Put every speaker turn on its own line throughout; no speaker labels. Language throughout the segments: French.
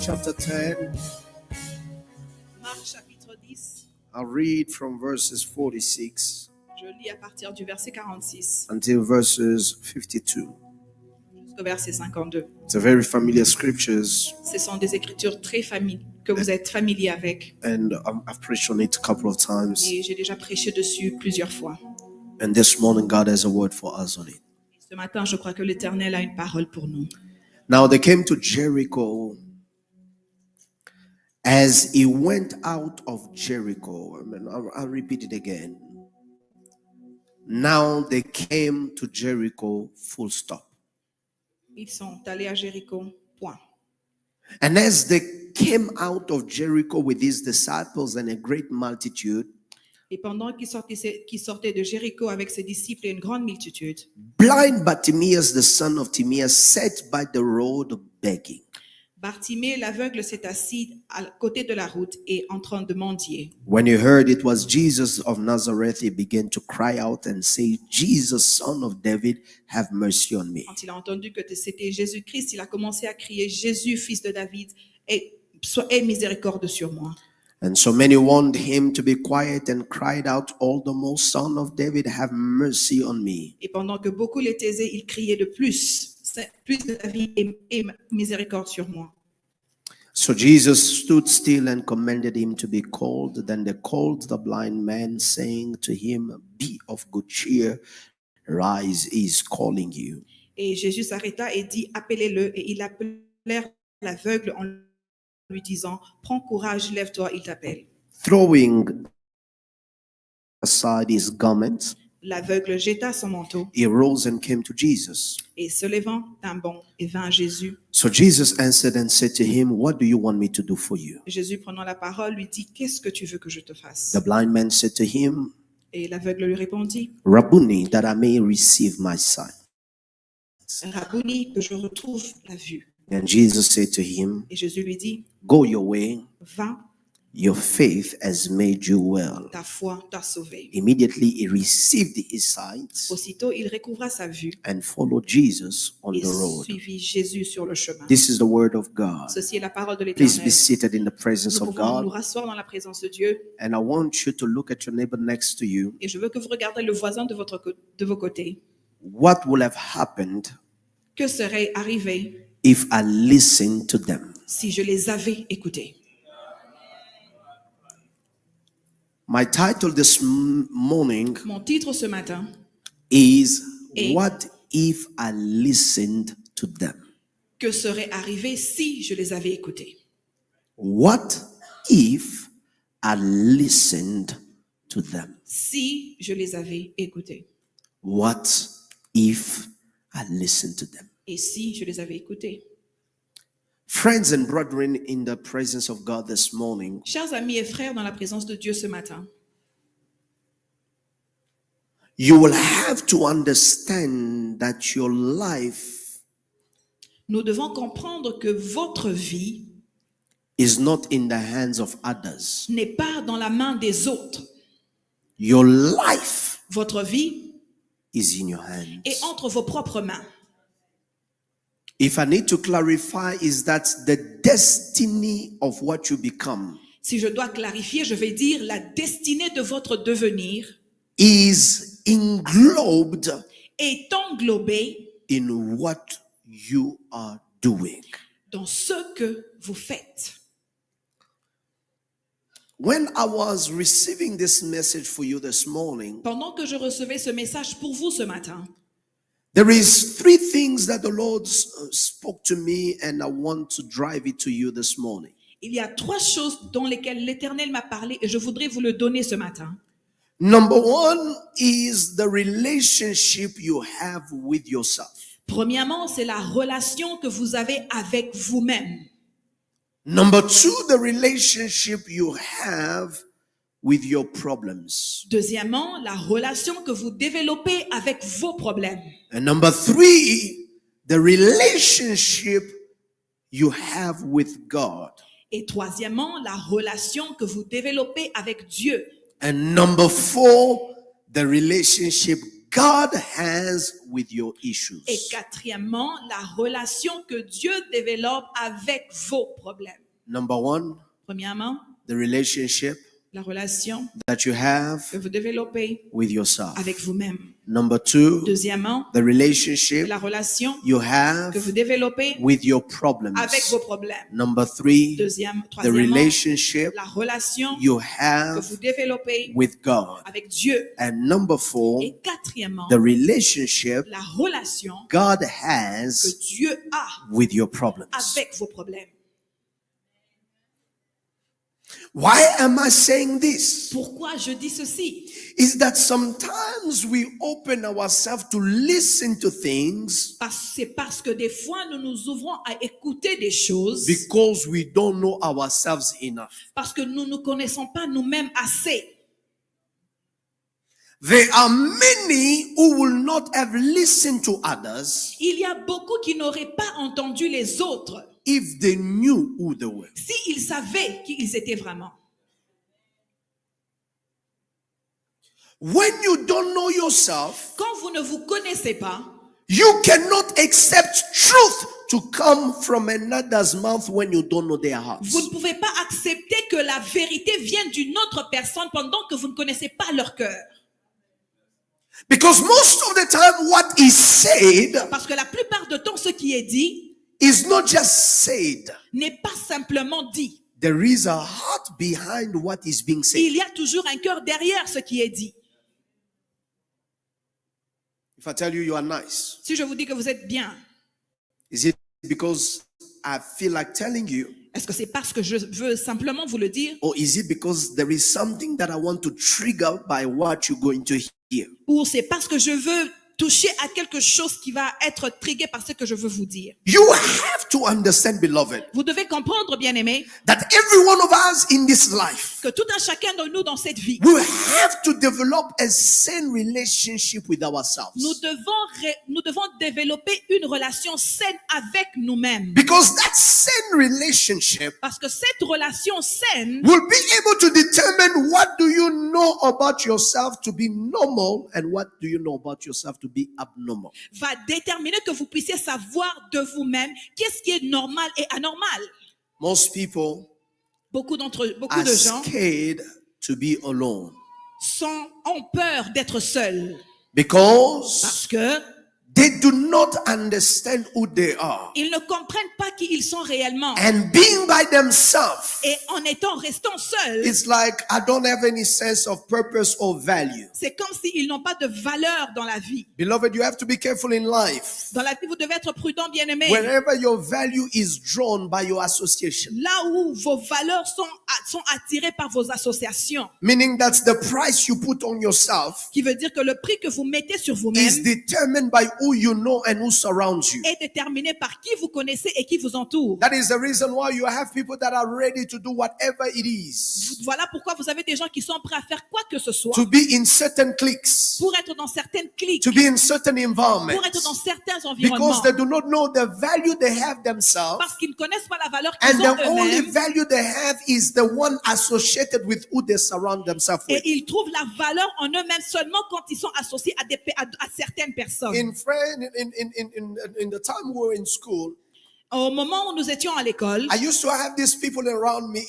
chapter 10.
Marc chapitre 10,
I'll read from verses 46
je lis à partir du verset 46
until verses 52.
jusqu'au verset 52.
It's a very familiar scriptures,
Ce sont des écritures très familières que vous êtes familiers avec.
and I've preached on it a couple of times.
Et j'ai déjà prêché dessus plusieurs fois.
And this morning, God has a word for us on it.
Et ce matin, je crois que l'Éternel a une parole pour nous.
Now they came to Jericho. As he went out of Jericho, I'll repeat it again. Now they came to Jericho, full stop.
Ils sont allés à Jéricho, point.
And as they came out of Jericho with his disciples and a great multitude,
Et pendant qu'ils sortaient de Jéricho avec ses disciples et une grande multitude,
blind Bartimaeus, the son of Timaeus, sat by the road begging.
Bartimée, l'aveugle, s'est assis à côté de la route et en train de mendier.
When he heard it was Jesus of Nazareth, he began to cry out and say, Jesus, son of David, have mercy on me.
Quand il a entendu que c'était Jésus-Christ, il a commencé à crier, Jésus, fils de David, aie miséricorde sur moi.
And so many warned him to be quiet and cried out all the more, Son of David, have mercy on me.
Et pendant que beaucoup les taisaient, il criait de plus de David, aie miséricorde sur moi.
So Jesus stood still and commanded him to be called. Then they called the blind man, saying to him, Be of good cheer, rise, he is calling you.
Et Jésus s'arrêta et dit, appelez-le. Et ils appelèrent l'aveugle en lui disant, prends courage, lève-toi, il t'appelle.
Throwing aside his garments,
L'aveugle jeta son manteau
he rose and came to Jesus.
et se levant d'un bond et vint à Jésus.
So Jesus answered and said to him, What do you want me to do for you?
Jésus, prenant la parole, lui dit, qu'est-ce que tu veux que je te fasse?
The blind man said to him,
Et l'aveugle lui répondit,
Rabboni, that I may receive my sight.
Rabboni, que je retrouve la vue.
And Jesus said to him,
Et Jésus lui dit,
Go your way,
va,
your faith has made you well.
ta foi t'a sauvé.
Immediately he received his sight
Aussitôt, il recouvra sa vue
and followed Jesus on
et
the road.
suivit Jésus sur le chemin.
This is the word of God.
Ceci est la parole de
Please be
l'Éternel.
seated in the presence
Nous
of
pouvons nous
God.
rasseoir dans la présence de Dieu.
And I want you to look at your neighbor next to you.
Et je veux que vous regardiez le voisin de vos côtés.
What would have happened
Que serait arrivé
if I listened to them?
si je les avais écoutés?
My title this morning
Mon titre ce matin
is
Et-
What if I listened to them?
que serait arrivé si je les avais écoutés?
What if I listened to them?
Si je les avais écoutés.
What if I listened to them?
Et si je les avais écoutés?
Friends and brethren, in the presence of God this morning,
Chers amis et frères dans la présence de Dieu ce matin,
you will have to understand that your life
nous devons comprendre que votre vie
is not in the hands of others.
n'est pas dans la main des autres.
Your life
Votre vie
is in your hands.
est entre vos propres mains.
If I need to clarify, is that the destiny of what you become
Si je dois clarifier, je vais dire la destinée de votre devenir
is englobed
est englobée
in what you are doing.
dans ce que vous faites.
When I was receiving this message for you this morning,
Pendant que je recevais ce message pour vous ce matin,
there is three things that the Lord spoke to me, and I want to drive it to you this morning.
il y a 3 choses dont lesquelles l'Éternel m'a parlé et je voudrais vous le donner ce matin.
Number one is the relationship you have with yourself.
Premièrement, c'est la relation que vous avez avec vous-même.
Number two, the relationship you have with your problems.
Deuxièmement, la relation que vous développez avec vos problèmes.
And number three, the relationship you have with God.
Et troisièmement, la relation que vous développez avec Dieu.
And number four, the relationship God has with your issues.
Et quatrièmement, la relation que Dieu développe avec vos problèmes.
Number one,
Premièrement,
the relationship
la relation
that you have
que vous développez
with yourself.
avec vous-même.
Number two,
Deuxièmement,
the relationship
la relation
you have
que vous développez
with your problems.
avec vos problèmes.
Number three, the
Troisièmement,
relationship
la relation
you
que
have
vous développez
with God.
avec Dieu.
And number four,
Et quatrièmement,
the relationship
la relation
God
que
has
Dieu a
with your problems.
avec vos problèmes.
Why am I saying this?
Pourquoi je dis ceci?
Is that sometimes we open ourselves to listen to things
C'est parce que des fois, nous nous ouvrons à écouter des choses
because we don't know ourselves enough.
parce que nous ne nous connaissons pas nous-mêmes assez.
There are many who will not have listened to others
Il y a beaucoup qui n'auraient pas entendu les autres
if they knew who they were.
s'ils savaient qui ils étaient vraiment.
When you don't know yourself,
Quand vous ne vous connaissez pas,
you cannot accept truth to come from another's mouth when you don't know their hearts.
vous ne pouvez pas accepter que la vérité vienne d'une autre personne pendant que vous ne connaissez pas leur cœur.
Because most of the time what is said
Parce que la plupart du temps, ce qui est dit
is not just said.
n'est pas simplement dit.
There is a heart behind what is being said.
Il y a toujours un cœur derrière ce qui est dit.
If I tell you you are nice,
Si je vous dis que vous êtes bien,
is it because I feel like telling you?
est-ce que c'est parce que je veux simplement vous le dire?
Or is it because there is something that I want to trigger by what you're going to hear?
Ou c'est parce que je veux toucher à quelque chose qui va être trigué par ce que je veux vous dire?
You have to understand, beloved,
Vous devez comprendre, bien-aimés,
that every one of us in this life
que tout un chacun de nous dans cette vie,
will have to develop a sane relationship with ourselves.
nous devons développer une relation saine avec nous-mêmes.
Because that sane relationship
Parce que cette relation saine
will be able to determine what do you know about yourself to be normal and what do you know about yourself to be abnormal.
va déterminer que vous puissiez savoir de vous-même qu'est-ce qui est normal et anormal.
Most people
Beaucoup
are
de gens
scared to be alone
ont peur d'être seuls
because
parce que
they do not understand who they are.
ils ne comprennent pas qui ils sont réellement.
And being by themselves,
Et en restant seuls,
it's like I don't have any sense of purpose or value.
c'est comme s'ils n'ont pas de valeur dans la vie.
Beloved, you have to be careful in life.
Dans la vie, vous devez être prudent, bien-aimé.
Wherever your value is drawn by your association.
Là où vos valeurs sont attirées par vos associations.
Meaning that's the price you put on yourself
Qui veut dire que le prix que vous mettez sur
is
vous-même
determined by who you know and who surrounds you.
est déterminé par qui vous connaissez et qui vous entoure.
That is the reason why you have people that are ready to do whatever it is
Voilà pourquoi vous avez des gens qui sont prêts à faire quoi que ce soit
to be in certain cliques,
pour être dans certaines cliques,
to be in certain environments,
pour être dans certains
because
environnements,
they do not know the value they have themselves,
parce qu'ils ne connaissent pas la valeur qu'ils
and
ont
the only
eux-mêmes
value they have is the one associated with who they surround themselves
et
with.
ils trouvent la valeur en eux-mêmes seulement quand ils sont associés à certaines personnes.
In the time we were in school,
Au moment où nous étions à l'école,
I used to have these people around me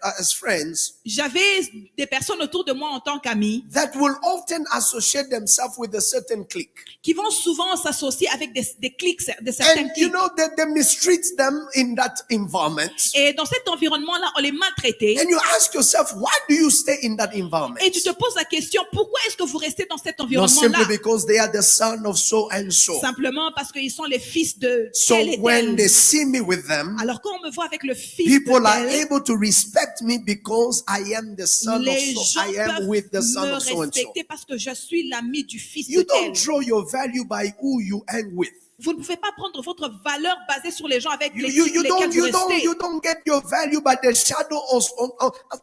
as friends
j'avais des personnes autour de moi en tant qu'amis
that will often associate themselves with a certain clique.
qui vont souvent s'associer avec des cliques, de certaines
And you
cliques.
know that they mistreat them in that environment.
Et dans cet environnement-là, on les maltraitait.
And you ask yourself, why do you stay in that environment?
Et tu te poses la question, pourquoi est-ce que vous restez dans cet
Not
environnement-là?
simply because they are the son of so and so.
Simplement parce qu'ils sont les fils de
So
tel et
when
tel.
they see me with them,
Alors quand on me voit avec le fils
people
de
are
tel,
able to respect me because I am the son of
les
so.
gens
I am
peuvent
with the son
me
of so and so.
respecter parce que je suis l'ami du fils de
You
tel.
don't draw your value by who you hang with.
Vous ne pouvez pas prendre votre valeur basée sur les gens avec
You
lesquels vous restez.
don't get your value by the shadow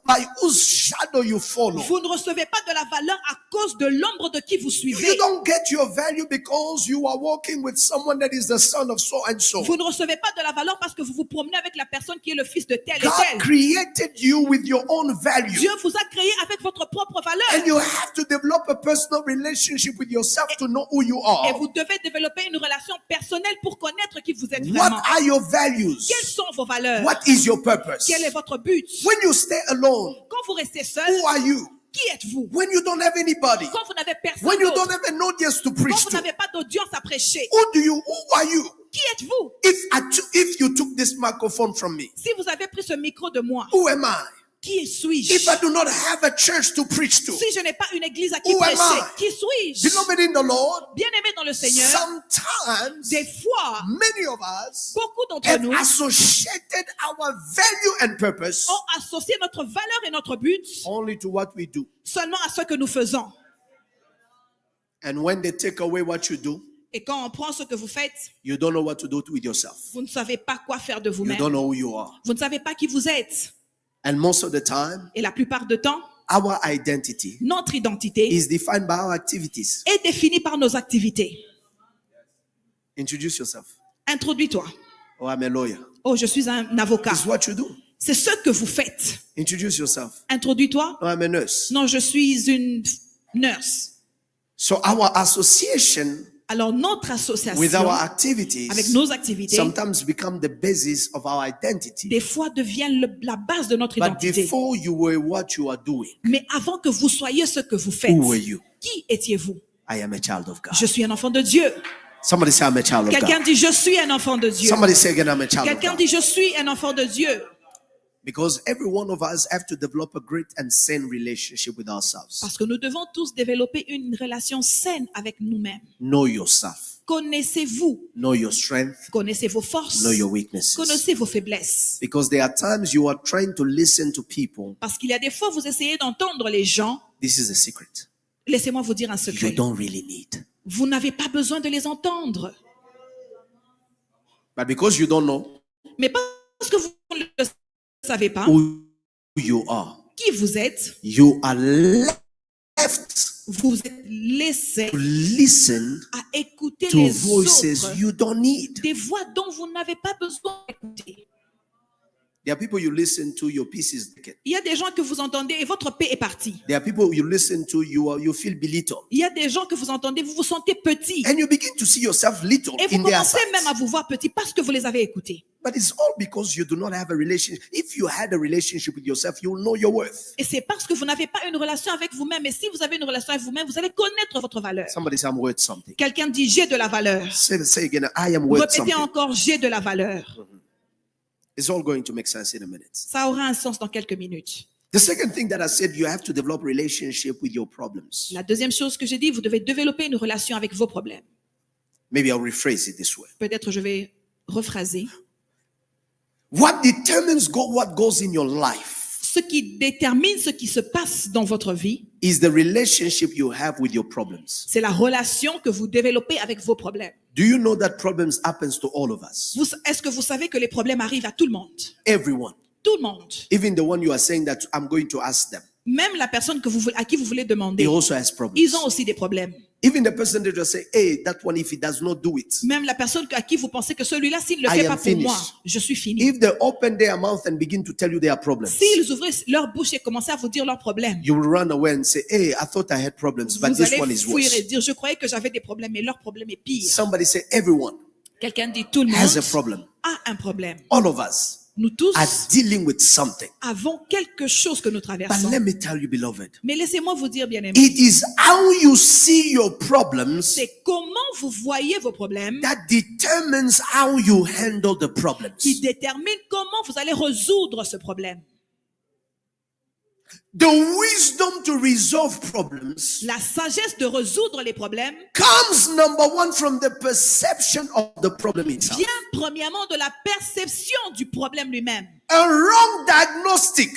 by whose shadow you follow.
Vous ne recevez pas de la valeur à cause de l'ombre de qui vous suivez.
You don't get your value because you are walking with someone that is the son of so and so.
Vous ne recevez pas de la valeur parce que vous vous promenez avec la personne qui est le fils de tel et
God
tel.
created you with your own value.
Dieu vous a créé avec votre propre valeur.
And you have to develop a personal relationship with yourself to know who you
Et
are.
vous devez développer une relation personnelle pour connaître qui vous êtes
What
vraiment.
are your values?
Quelles sont vos valeurs?
What is your purpose?
Quel est votre but?
When you stay alone,
Quand vous restez seul,
who are you?
qui êtes-vous?
When you don't have anybody,
Quand vous n'avez personne
when you
d'autre,
don't have an audience to
quand
preach
vous
to,
n'avez pas d'audience à prêcher,
who are you?
qui êtes-vous?
If you took this microphone from me,
Si vous avez pris ce micro de moi,
who am I?
qui suis-je?
If I do not have a church to preach to,
Si je n'ai pas une église à qui
Who am
prêcher,
I?
qui suis-je?
beloved in the Lord,
Bien-aimé dans le Seigneur,
sometimes
des fois,
many of us
beaucoup d'entre
have
nous
associated our value and purpose
ont associé notre valeur et notre but
only to what we do.
seulement à ce que nous faisons.
And when they take away what you do,
Et quand on prend ce que vous faites,
you don't know what to do with yourself.
vous ne savez pas quoi faire de
You
vous-même.
don't know who you are.
Vous ne savez pas qui vous êtes.
And most of the time,
Et la plupart du temps,
our identity
notre identité
is defined by our activities.
est définie par nos activités.
Introduce yourself.
Introduis-toi.
Oh, I'm a lawyer.
Oh, je suis un avocat.
It's what you do.
C'est ce que vous faites.
Introduce yourself.
Introduis-toi.
Oh, I'm a nurse.
Non, je suis une nurse.
So our association
Alors, notre
with
association
our activities
avec nos activités,
sometimes become the basis of our identity.
des fois, devient la base de notre
But
identité.
before you were what you are doing,
Mais avant que vous soyez ce que vous faites,
who were you?
qui étiez-vous?
I am a child of God.
Je suis un enfant de Dieu.
Somebody say I'm a child of
Quelqu'un
God.
dit, je suis un enfant de Dieu.
Somebody say again, I'm a child of
Quelqu'un
God.
dit, je suis un enfant de Dieu.
Because every one of us have to develop a great and sane relationship with ourselves.
Parce que nous devons tous développer une relation saine avec nous-mêmes.
Know yourself.
Connaissez-vous,
Know your strength.
connaissez vos forces,
Know your weaknesses.
connaissez vos faiblesses.
Because there are times you are trying to listen to people.
Parce qu'il y a des fois, vous essayez d'entendre les gens.
This is a secret.
Laissez-moi vous dire un
You
secret.
don't really need.
Vous n'avez pas besoin de les entendre.
But because you don't know
Mais parce que vous ne le savez pas
who you are,
qui vous êtes,
you are left
vous êtes laissé
to listen
à écouter
to
les
voices
autres,
you don't need.
des voix dont vous n'avez pas besoin d'écouter.
There are people you listen to, your peace is taken.
Il y a des gens que vous entendez et votre paix est partie.
There are people you listen to, you feel belittled.
Il y a des gens que vous entendez, vous vous sentez petit.
And you begin to see yourself little
Et vous
in their
commencez
sight.
même à vous voir petit parce que vous les avez écoutés.
But it's all because you do not have a relationship. If you had a relationship with yourself, you'll know your worth.
Et c'est parce que vous n'avez pas une relation avec vous-même. Et si vous avez une relation avec vous-même, vous allez connaître votre valeur.
Somebody say, I'm worth something.
Quelqu'un dit, j'ai de la valeur.
Say again, I am worth
Répétez
something.
encore, j'ai de la valeur.
It's all going to make sense in a minute.
Ça aura un sens dans quelques minutes.
The second thing that I said, you have to develop relationship with your problems.
La deuxième chose que j'ai dit, vous devez développer une relation avec vos problèmes.
Maybe I'll rephrase it this way.
Peut-être je vais rephraser.
What determines what goes in your life
Ce qui détermine ce qui se passe dans votre vie,
is the relationship you have with your problems.
c'est la relation que vous développez avec vos problèmes.
Do you know that problems happens to all of us?
Est-ce que vous savez que les problèmes arrivent à tout le monde?
Everyone.
Tout le monde.
Even the one you are saying that I'm going to ask them.
Même la personne à qui vous voulez demander,
He also has problems.
ils ont aussi des problèmes.
Even the person that just say, hey, that one, if he does not do it.
Même la personne à qui vous pensez que celui-là, s'il ne le
I
fait
am
pas pour
finished.
moi, je suis fini.
If they open their mouth and begin to tell you their problems,
S'ils ouvraient leur bouche et commençaient à vous dire leurs problèmes,
you will run away and say, hey, I thought I had problems, but
vous
this one
allez
is
fuir et
worse.
dire, je croyais que j'avais des problèmes, mais leur problème est pire.
Somebody say, everyone
Quelqu'un dit, tout le
has a
monde
problem.
a un problème.
All of us
Nous tous
are dealing with something.
avons quelque chose que nous
But
traversons.
let me tell you, beloved,
Mais laissez-moi vous dire, bien-aimés,
it is how you see your problems
c'est comment vous voyez vos problèmes
that determines how you handle the problems.
qui détermine comment vous allez résoudre ce problème.
The wisdom to resolve problems
La sagesse de résoudre les problèmes
comes, number one, from the perception of the problem itself.
vient premièrement de la perception du problème lui-même.
A wrong diagnostic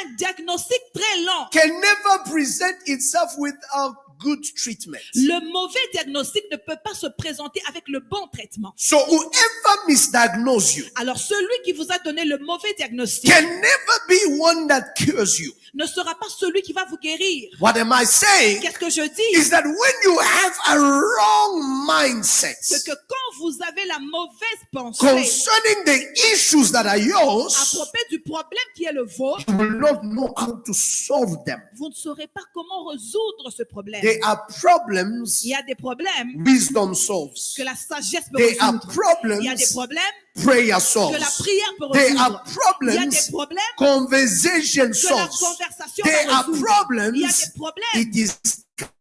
Un diagnostic très lent
can never present itself with a good treatment.
Le mauvais diagnostic ne peut pas se présenter avec le bon traitement.
So whoever misdiagnose you
Alors celui qui vous a donné le mauvais diagnostic
can never be one that cures you.
ne sera pas celui qui va vous guérir.
What am I saying?
Qu'est-ce que je dis?
Is that when you have a wrong mindset
C'est que quand vous avez la mauvaise pensée
concerning the issues that are
à
yours,
propos du problème qui est le vôtre,
you will not know how to solve them.
vous ne saurez pas comment résoudre ce problème.
There are problems
Il y a des problèmes
wisdom solves.
que la sagesse peut
There are
résoudre. Il y a des
problems
problèmes
prayer
que la
solves.
prière peut
There are
résoudre. Il y a des
problems
problèmes
conversation
que la
solves.
conversation
There
va
are
résoudre.
problems
Il y a des problèmes.
it is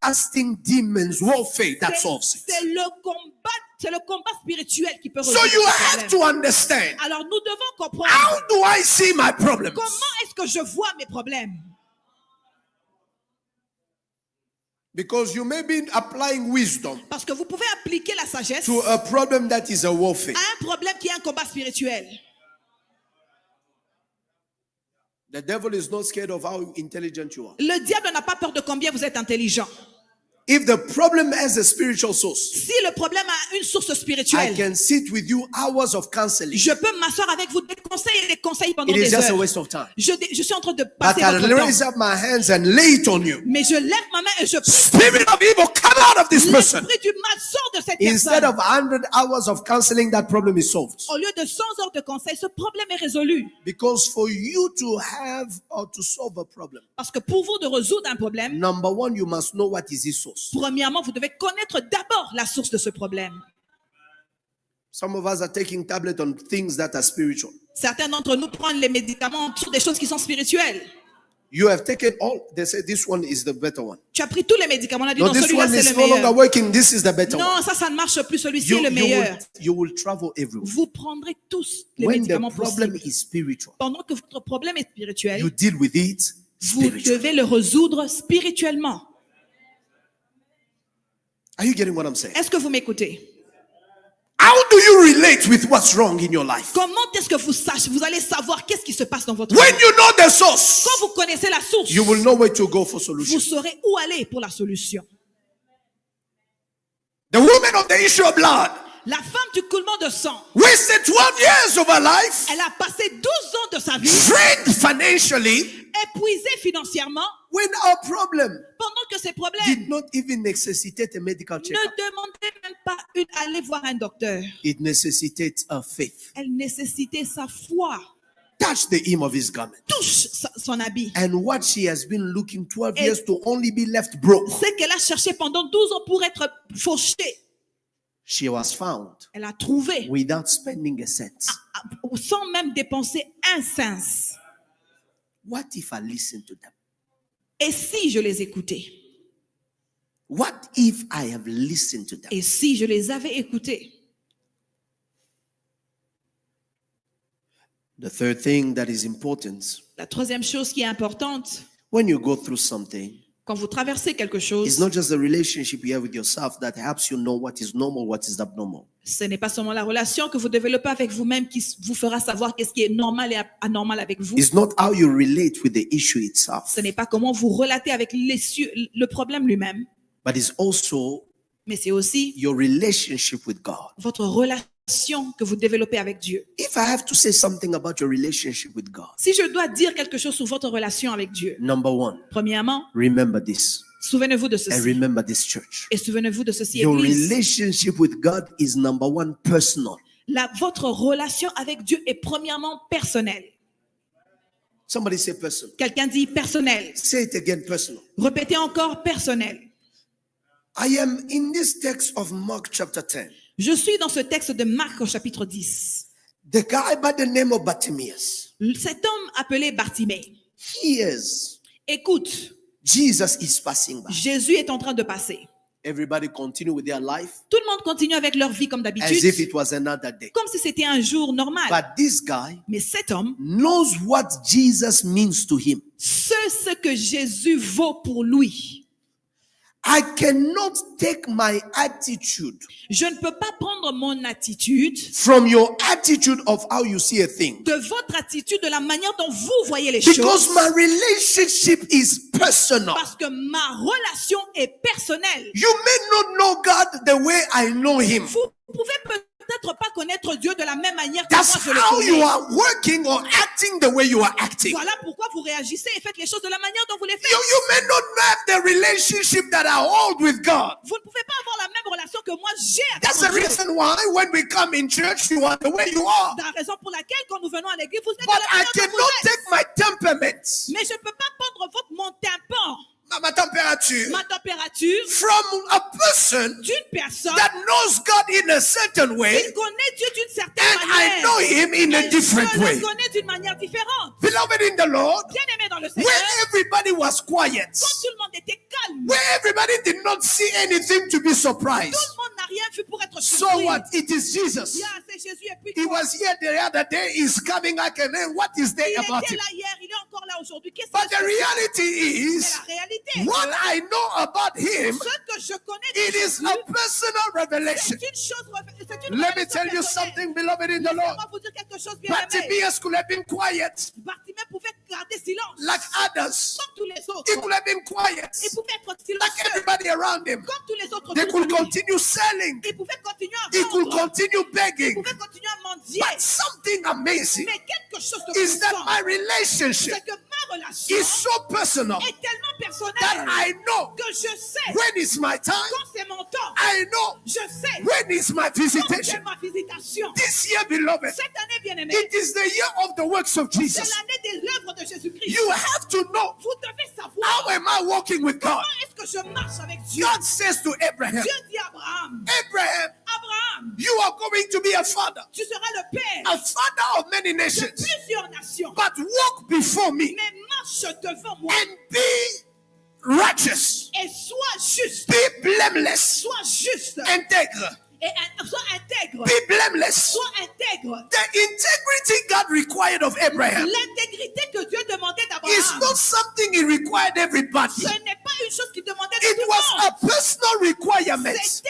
casting demons, warfare that solves it.
C'est le combat spirituel qui peut
So
résoudre
you
ce
have
problème.
to understand,
Alors nous devons comprendre
how do I see my problems?
comment est-ce que je vois mes problèmes.
Because you may be applying wisdom
Parce que vous pouvez appliquer la sagesse
to a problem that is a warfare.
à un problème qui est un combat spirituel.
The devil is not scared of how intelligent you are.
Le diable n'a pas peur de combien vous êtes intelligent.
If the problem has a spiritual source,
Si le problème a une source
I
spirituelle,
can sit with you hours of counseling.
je peux m'asseoir avec vous des conseils pendant
It is
des
just a
heures.
waste of time.
Je suis en train de
But
passer
I'll
votre temps.
raise up my hands and lay it on you.
Mais je lève ma main et je prie.
Spirit of evil, come out of this person.
L'esprit du mal sort de cette
Instead
personne.
of 100 hours of counseling, that problem is solved.
Au lieu de 100 heures de conseil, ce problème est résolu.
Because for you to have or to solve a problem,
Parce que pour vous de résoudre un problème,
number one, you must know what is its source.
premièrement, vous devez connaître d'abord la source de ce problème.
Some of us are taking tablets on things that are spiritual.
Certains d'entre nous prennent les médicaments sur des choses qui sont spirituelles.
You have taken all, they say this one is the better one.
Tu as pris tous les médicaments, on a dit
No,
non,
this
celui-là
one
c'est
is
le
no longer
meilleur.
working, this is the better one.
Non, ça ne marche plus, celui-ci est le
You
meilleur.
will travel everywhere.
Vous prendrez tous les
When the
médicaments
problem
possibles.
is spiritual,
Pendant que votre problème est spirituel,
you deal with it
vous
spiritually.
devez le résoudre spirituellement.
Are you getting what I'm saying?
Est-ce que vous m'écoutez?
How do you relate with what's wrong in your life?
Comment est-ce que vous allez savoir qu'est-ce qui se passe dans votre
When
vie?
you know the source,
Quand vous connaissez la source,
you will know where to go for
vous
solution.
saurez où aller pour la solution.
The woman of the issue of blood
La femme du coulement de sang,
wasted 12 years of her life,
elle a passé 12 ans de sa vie
drained financially,
épuisée financièrement
when our problem
pendant que ses problèmes
did not even necessitate a medical
ne
checkup.
demandaient même pas aller voir un docteur.
It necessitates a faith.
Elle nécessitait sa foi.
Touch the hem of his garment.
Touche son habit.
And what she has been looking 12
Et-
years to only be left broke,
C'est qu'elle a cherché pendant 12 ans pour être fauchée.
she was found
Elle a trouvé
without spending a cent.
sans même dépenser un cent.
What if I listen to them?
Et si je les écoutais?
What if I have listened to them?
Et si je les avais écoutés?
The third thing that is important,
La troisième chose qui est importante,
when you go through something,
quand vous traversez quelque
it's
chose,
not just the relationship you have with yourself that helps you know what is normal, what is abnormal.
ce n'est pas seulement la relation que vous développez avec vous-même qui vous fera savoir qu'est-ce qui est normal et anormal avec vous.
It's not how you relate with the issue itself,
Ce n'est pas comment vous relatez avec le problème lui-même,
but it's also
mais c'est aussi
your relationship with God.
votre relation que vous développez avec Dieu.
If I have to say something about your relationship with God,
Si je dois dire quelque chose sur votre relation avec Dieu,
number one,
premièrement,
remember this
souvenez-vous de
and
ceci.
remember this church.
Et souvenez-vous de ceci,
Your
Église.
relationship with God is number one, personal.
Votre relation avec Dieu est premièrement personnelle.
Somebody say personal.
Quelqu'un dit personnel.
Say it again, personal.
Répétez encore personnel.
I am in this text of Mark chapter 10.
Je suis dans ce texte de Marc au chapitre 10.
The guy by the name of Bartimaeus
Cet homme appelé Bartimée,
hears
écoute,
Jesus is passing by.
Jésus est en train de passer.
Everybody continue with their life
Tout le monde continue avec leur vie comme
as if
d'habitude,
it was another day.
comme si c'était un jour normal.
But this guy
Mais cet homme
knows what Jesus means to him.
sait ce que Jésus vaut pour lui.
I cannot take my attitude
Je ne peux pas prendre mon attitude
from your attitude of how you see a thing.
de votre attitude, de la manière dont vous voyez les
Because
choses.
my relationship is personal.
Parce que ma relation est personnelle.
You may not know God the way I know him.
Vous pouvez peut-être pas connaître Dieu de la même manière que
That's
moi je le
how you
connais.
are working or acting the way you are acting.
Voilà pourquoi vous réagissez et faites les choses de la manière dont vous les faites.
You may not have the relationship that I hold with God.
Vous ne pouvez pas avoir la même relation que moi j'ai avec
That's
mon
the
Dieu.
reason why when we come in church, you are the way you are.
C'est la raison pour laquelle quand nous venons à l'église, vous êtes de
But
la
I
manière dont
cannot
vous êtes.
take my temperament,
Mais je ne peux pas prendre mon tympan,
my temperature,
ma température
from a person
d'une personne
that knows God in a certain
qui
way,
connaît Dieu d'une certaine
and I
manière.
know him in a
Et
different
je
way.
le connais d'une manière différente.
Beloved in the Lord,
Bien aimé dans le
when
Seigneur,
everybody was quiet,
quand tout le monde était calme,
where everybody did not see anything to be surprised.
tout le monde n'a rien vu pour être
So
surpris.
what? It is Jesus.
Yeah, c'est Jésus et puis
He
quoi?
was here the other day, he's coming again. And what is there
Il
about
était
him?
là hier, il est encore là aujourd'hui. Qu'est-ce
But
que
the
c'est?
reality
Mais
is,
la réalité,
what I know about him,
ce que je connais de
it is
Jésus,
a personal revelation.
c'est une chose, c'est une
Let me
révélation
tell you
personnelle.
something, beloved in the Lord.
Laissez-moi vous dire quelque chose bien aimé.
Bartimaeus could have been quiet
Bartimée pouvait garder silence
like others.
comme tous les
He
autres.
could have been quiet
Il pouvait être
like
silencieux
everybody around him.
comme tous les autres.
They
autour de
could
lui.
continue selling.
Il pouvait continuer à
He could
vendre.
continue
Il
begging.
pouvait continuer à mendier.
But something amazing
Mais quelque chose de
is that
puissant,
my relationship
c'est que ma relation
is so personal
est tellement
that
personnelle
I know
que je sais
when is my time.
quand c'est mon temps.
I know
Je sais
when is my
quand c'est
visitation.
ma visitation.
This year, beloved,
Cette année, bien aimé,
it is the year of the works of
c'est
Jesus.
l'année des œuvres de Jésus-Christ.
You have to know,
Vous devez
how
savoir
am I walking with God?
comment est-ce que je marche avec Dieu.
God says to Abraham,
Dieu dit à Abraham,
Abraham,
Abraham,
you are going to be a father,
tu seras le père
a father of many
de
nations,
plusieurs nations.
but walk before me
Mais marche devant moi
and be righteous,
et sois juste.
be blameless,
Sois juste
intègre,
et sois intègre.
be blameless.
Sois intègre.
The integrity God required of Abraham
L'intégrité que Dieu demandait
is
d'Abraham,
not something he required everybody.
ce n'est pas une chose qu'il demandait de
It
tout
was
le monde.
a personal requirement.
C'était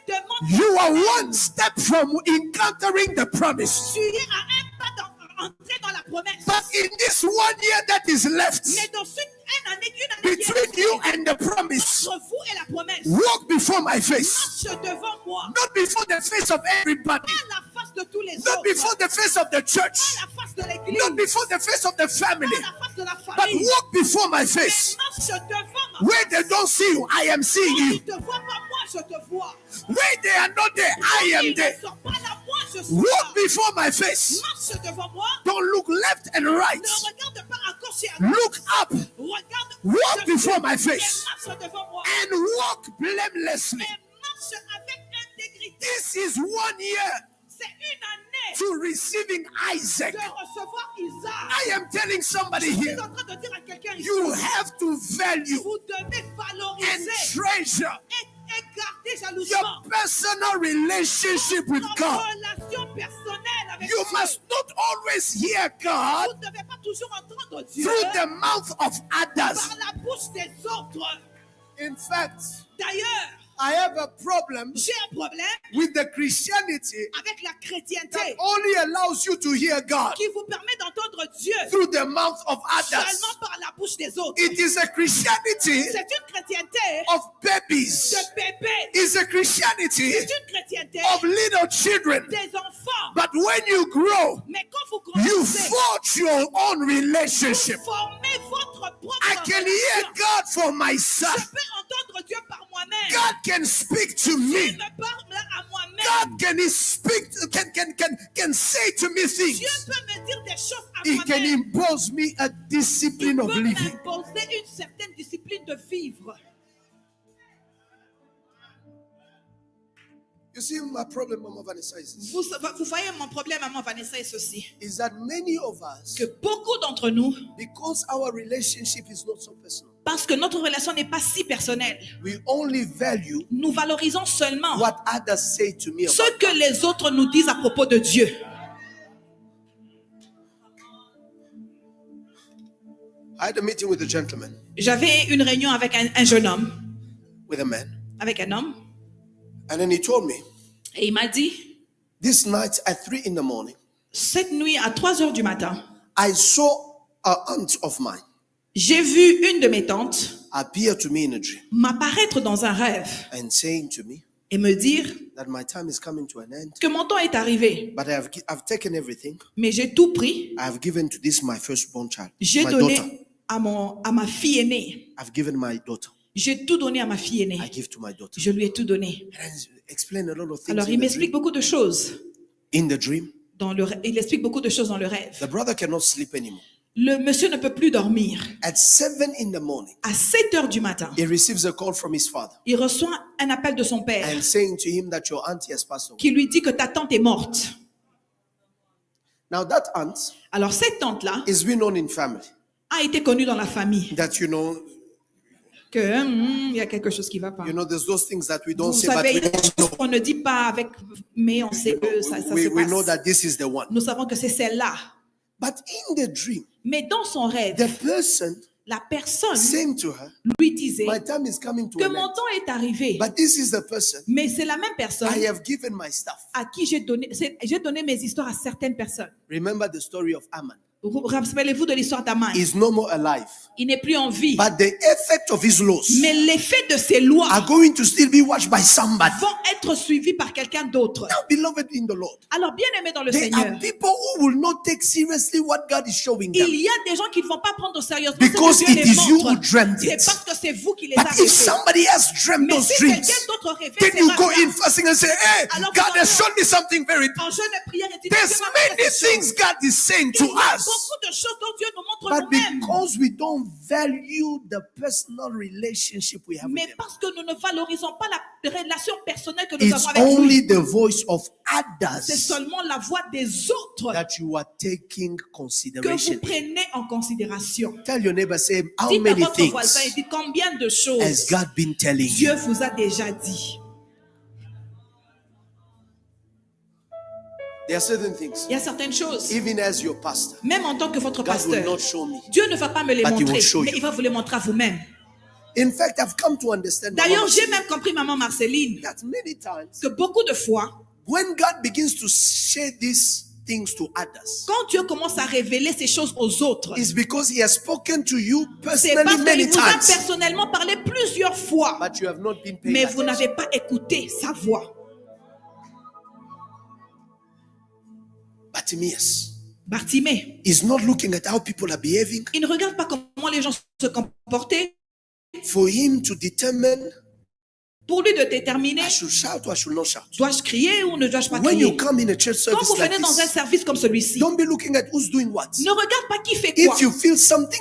une demande.
You are
personnelle.
one step from encountering the promise.
Tu es à un pas d'entrer dans la promesse.
But in this 1 year that is left
Mais dans une année qui
between
est
you and the promise,
entre vous et la promesse,
walk before my face,
marche devant moi.
not before the face of everybody,
Pas la face de tous les
not
autres.
before the face of the church,
Pas la face de l'église.
not before the face of the family,
Pas la face de la
but
famille.
walk before my
Mais
face.
marche devant ma
Where they don't see you, I am seeing
Quand
you.
ils ne te voient pas, moi je te vois.
Where they are not there, I
Quand
am
ils
there.
ne sont pas là, moi je suis
Walk
là.
before my face.
Marche devant moi.
Don't look left and right.
Ne regarde pas à gauche et à droite.
Look up
Regarde
Walk
dessus
before my
et
face
marche devant moi.
and walk blamelessly.
Et marche avec intégrité.
This is 1 year
C'est une année
to receiving Isaac.
de recevoir Isaac.
I am telling somebody
Je suis
here,
en train de dire à quelqu'un ici,
you have to value
vous devez
and
valoriser
treasure
et garder
your
jalousement
personal relationship with
votre
God.
relation personnelle avec
You
Dieu.
must not always hear God
Vous ne devez pas toujours entendre Dieu
through the mouth of others.
par la bouche des autres.
In fact,
D'ailleurs,
I have a problem
j'ai un problème
with the Christianity
avec la
that
chrétienté
only allows you to hear God
qui vous permet d'entendre Dieu
through the mouth of others.
seulement par la bouche des autres.
It is a Christianity
C'est une chrétienté
of babies.
de bébés.
It's a Christianity
C'est une chrétienté
of little children.
des enfants.
But when you grow,
Mais quand vous
you
grandissez,
forge your own relationship.
vous formez votre propre
I can hear
relation.
God for
Je
myself.
peux entendre Dieu par moi-même.
God can speak to
Il
me.
me parle à moi-même.
God can speak, can say to me
Dieu
things.
peut me dire des choses à
He can
moi-même.
impose me a
Il
discipline of
peut
living.
m'imposer une certaine discipline de vivre.
You see, my problem, Mama Vanessa,
Vous voyez mon problème, maman Vanessa, est ceci.
is that many of us,
Que beaucoup d'entre nous,
because our relationship is not so personal,
parce que notre relation n'est pas si personnelle,
we only value
nous valorisons seulement
what others say to me
ce
about
que les autres nous disent à propos de Dieu.
I had a meeting with a gentleman,
J'avais une réunion avec un jeune homme
with a man.
avec un homme.
And then he told me,
Et il m'a dit,
this night at 3 in the morning,
cette nuit à 3 heures du matin,
I saw an aunt of mine
j'ai vu une de mes tantes
appear to me in a dream
m'apparaître dans un rêve
and saying to me
et me dire
that my time is coming to an end.
que mon temps est arrivé,
But I've taken everything.
mais j'ai tout pris.
I have given to this my firstborn child,
J'ai
my
donné
daughter.
à ma fille aînée.
I've given my daughter.
J'ai tout donné à ma fille aînée.
I give to my daughter.
Je lui ai tout donné.
And then explain a lot of things
Alors,
in
il
the
m'explique
dream.
beaucoup de choses.
In the dream,
Il explique beaucoup de choses dans le rêve.
the brother cannot sleep anymore.
Le monsieur ne peut plus dormir.
At 7 in the morning,
À 7 heures du matin,
he receives a call from his father
il reçoit un appel de son père
and saying to him that your auntie has passed away.
qui lui dit que ta tante est morte.
Now that aunt
Alors, cette tante-là
is well known in family.
a été connue dans la famille.
That
Que il y a quelque chose qui va pas.
there's those things that we don't
Vous
say, but
savez,
we
il y a des
don't know.
choses qu'on ne dit pas avec, mais on sait que ça se
We know
passe.
that this is the one.
Nous savons que c'est celle-là.
But in the dream,
Mais dans son rêve,
the person
la personne
saying to her,
lui disait
my time is coming to
que
an
mon
end.
temps est arrivé.
But this is the person
Mais c'est la même personne
I have given my stuff.
à qui j'ai donné mes histoires à certaines personnes.
Remember the story of Ammon.
Vous rappelez-vous de l'histoire d'Aman?
He's no more alive.
Il n'est plus en vie.
But the effect of his laws
Mais l'effet de ces lois
are going to still be watched by somebody.
vont être suivis par quelqu'un d'autre.
Now, beloved in the Lord,
Alors, bien aimé dans le
there
Seigneur,
are people who will not take seriously what God is showing them.
il y a des gens qui ne vont pas prendre sérieusement
Because
ce que Dieu
it
les
is you who
montre.
dreamt
C'est
it.
parce que c'est vous qui les
But
avez
if
fait.
somebody else dreamt
Mais
those
si
dreams,
quelqu'un d'autre rêvait
then
ces
you go
rêves-là,
in fasting and say, hey,
Alors,
God
vous
has
entrez
shown me something very
en jeûne et prière et tu dis,
There's
Dieu m'a montré
many
ces
things
choses.
God is saying
Il
to
y a
us.
beaucoup de choses dont Dieu nous montre
But
nous-mêmes.
because we don't value the personal relationship we have with
Mais
Him,
parce que nous ne valorisons pas la relation personnelle que nous
it's
avons avec lui,
only the voice of
c'est
others
seulement la voix des autres
that you are taking
que vous
consideration.
prenez en considération.
Tell your neighbor, say, how
Dites à
many
votre voisin et
things
dites combien de
has
choses
God been telling
Dieu
you?
vous a déjà dit.
There are certain things,
Il y a certaines choses,
even as your pastor,
même en tant que votre
God will
pasteur,
not show me.
Dieu ne va pas me les
But he will
montrer,
show
mais
you.
il va vous les montrer à vous-même.
In fact, I've come to understand
D'ailleurs, j'ai même compris, maman Marceline,
that many times
que beaucoup de fois,
when God begins to share these things to others,
quand Dieu commence à révéler ces choses aux autres,
it's because He has spoken to you
c'est
personally
parce
many
qu'il vous a
times,
personnellement parlé plusieurs fois,
but you have not been paying
mais vous
attention.
n'avez pas écouté sa voix.
Bartimaeus
Bartimée,
is not looking at how people are behaving
il ne regarde pas comment les gens se comportaient
for him to determine
pour lui de déterminer,
I should shout or I should not shout.
dois-je crier ou ne dois-je pas
When you
crier?
come in a church
Quand
service
vous
like
venez dans un
this,
service comme celui-ci,
don't be looking at who's doing what.
ne regarde pas qui fait quoi.
If you feel something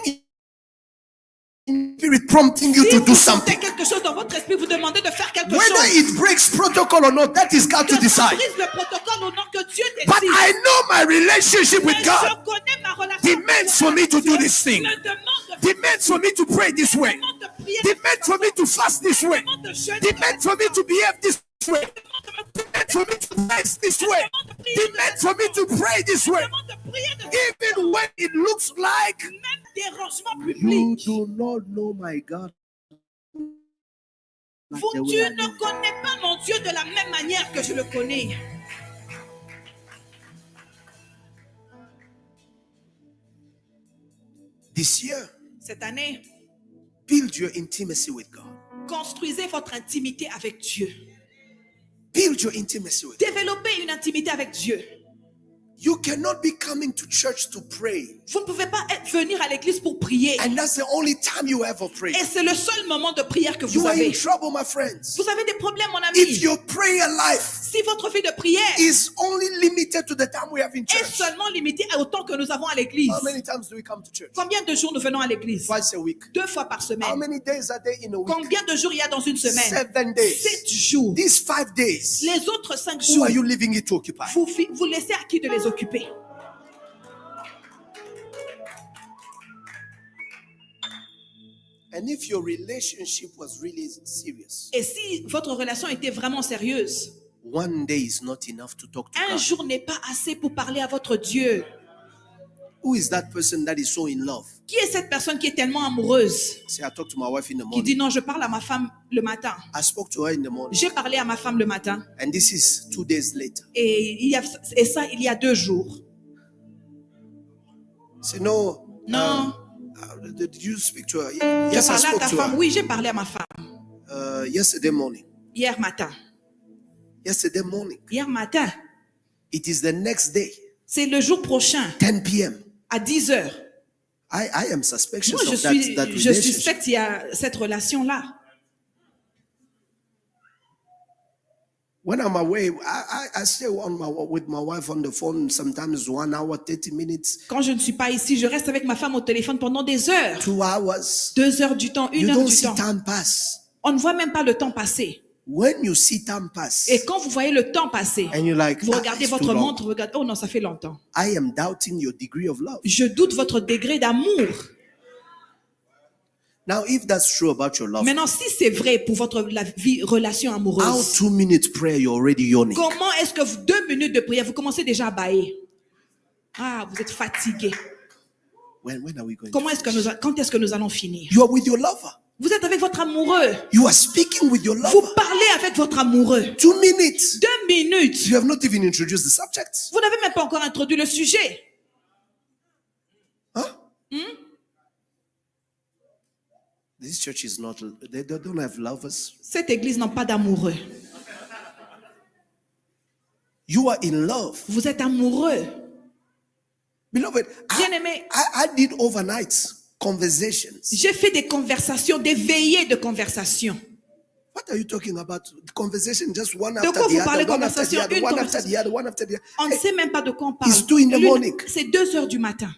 in spirit prompting you
Si
to
vous
do
sentez
something,
quelque chose dans votre esprit, vous demandez de faire quelque
whether
chose.
it breaks protocol or not, that is God to
Que ça
decide.
brise le protocole ou non, que Dieu
But
décide.
I know my relationship
Mais
with God
je connais ma relation
demands
avec
for me to do
Dieu.
this thing.
Me demande de
Demands for me to pray this way.
demande de prier,
Demands for me to fast this way.
demande de jeûner,
Demands for me to behave this way. Demands for me to fast this way. Demands for me to pray this way.
demande de prier, de
Even when it looks like
même dérangement
you
public.
do not know my God. like
Vous,
the way
tu
I
ne
know.
connais pas mon Dieu de la même manière que je le connais.
This year,
Cette année,
build your intimacy with God.
construisez votre intimité avec Dieu.
Build your intimacy with God.
Développez une intimité avec Dieu.
You cannot be coming to church to pray,
Vous ne pouvez pas venir à l'église pour prier.
and that's the only time you ever pray.
Et c'est le seul moment de prière que
You
vous
are in
avez.
trouble, my friends.
Vous avez des problèmes, mon
If
ami.
your prayer life
Si votre vie de prière
is only limited to the time we have in
est
church,
seulement limitée au temps que nous avons à l'église.
how many times do we come to church?
Combien de jours nous venons à l'église?
Twice a week.
2 fois par
How
semaine.
many days are there in a week?
Combien de jours il y a dans une semaine?
7 days.
7 jours.
These 5 days,
Les autres 5
who
jours,
are you leaving it to occupy?
vous laissez à qui de les occuper?
And if your relationship was really serious,
Et si votre relation était vraiment sérieuse,
one day is not enough to talk to
un
God.
jour n'est pas assez pour parler à votre Dieu.
Who is that person that is so in love?
Qui est cette personne qui est tellement amoureuse,
Say, I talked to my wife in the
qui dit
morning.
non, je parle à ma femme le matin.
I spoke to her in the morning.
J'ai parlé à ma femme le matin.
And this is 2 days later.
Et ça, il y a 2 jours.
Say, no.
Non,
Did you speak to her?
tu
Yes,
as
I
parlé à
spoke
ta
to
femme.
her.
Oui, j'ai parlé à ma femme.
Yesterday morning.
Hier matin.
Yesterday morning.
Hier matin.
It is the next day,
C'est le jour prochain,
10 p.m.
à 10 heures.
I am suspicious
Moi,
of that
je
relationship.
suspecte qu'il y a cette relation-là.
When I'm away, I stay with my wife on the phone sometimes 1 hour, 30 minutes,
Quand je ne suis pas ici, je reste avec ma femme au téléphone pendant des heures.
2 hours.
2 heures du temps, 1
You
heure
don't
du
see
temps.
time pass.
On ne voit même pas le temps passer.
When you see time pass,
Et quand vous voyez le temps passer,
and you're like,
vous regardez
it's too
votre
long.
montre, vous regardez, oh non, ça fait longtemps.
I am doubting your degree of love.
Je doute votre degré d'amour.
Now, if that's true about your love,
Maintenant, si c'est vrai pour votre relation
how
amoureuse,
2 minutes prayer you're already yawning?
comment est-ce que 2 minutes de prière, vous commencez déjà à bâiller? Ah, vous êtes fatigué.
When are we going?
Quand est-ce que nous allons finir?
You are with your lover.
Vous êtes avec votre amoureux.
You are speaking with your
Vous
lover.
parlez avec votre amoureux.
2 minutes.
2 minutes.
You have not even introduced the subject.
Vous n'avez même pas encore introduit le sujet.
Huh? This church is not, they don't have lovers.
Cette église n'a pas d'amoureux.
You are in love.
Vous êtes amoureux.
Beloved,
Bien-aimé,
I did overnight conversations.
j'ai fait des conversations, des veillées de conversations.
What are you talking about? Conversation just one
De
after
quoi
the
vous
other,
parlez,
one after the
conversation,
other,
une
one after
conversation?
the other, one after the other.
On ne
Hey,
sait même pas de quoi on parle.
It's 2 in the morning.
C'est 2 heures du matin.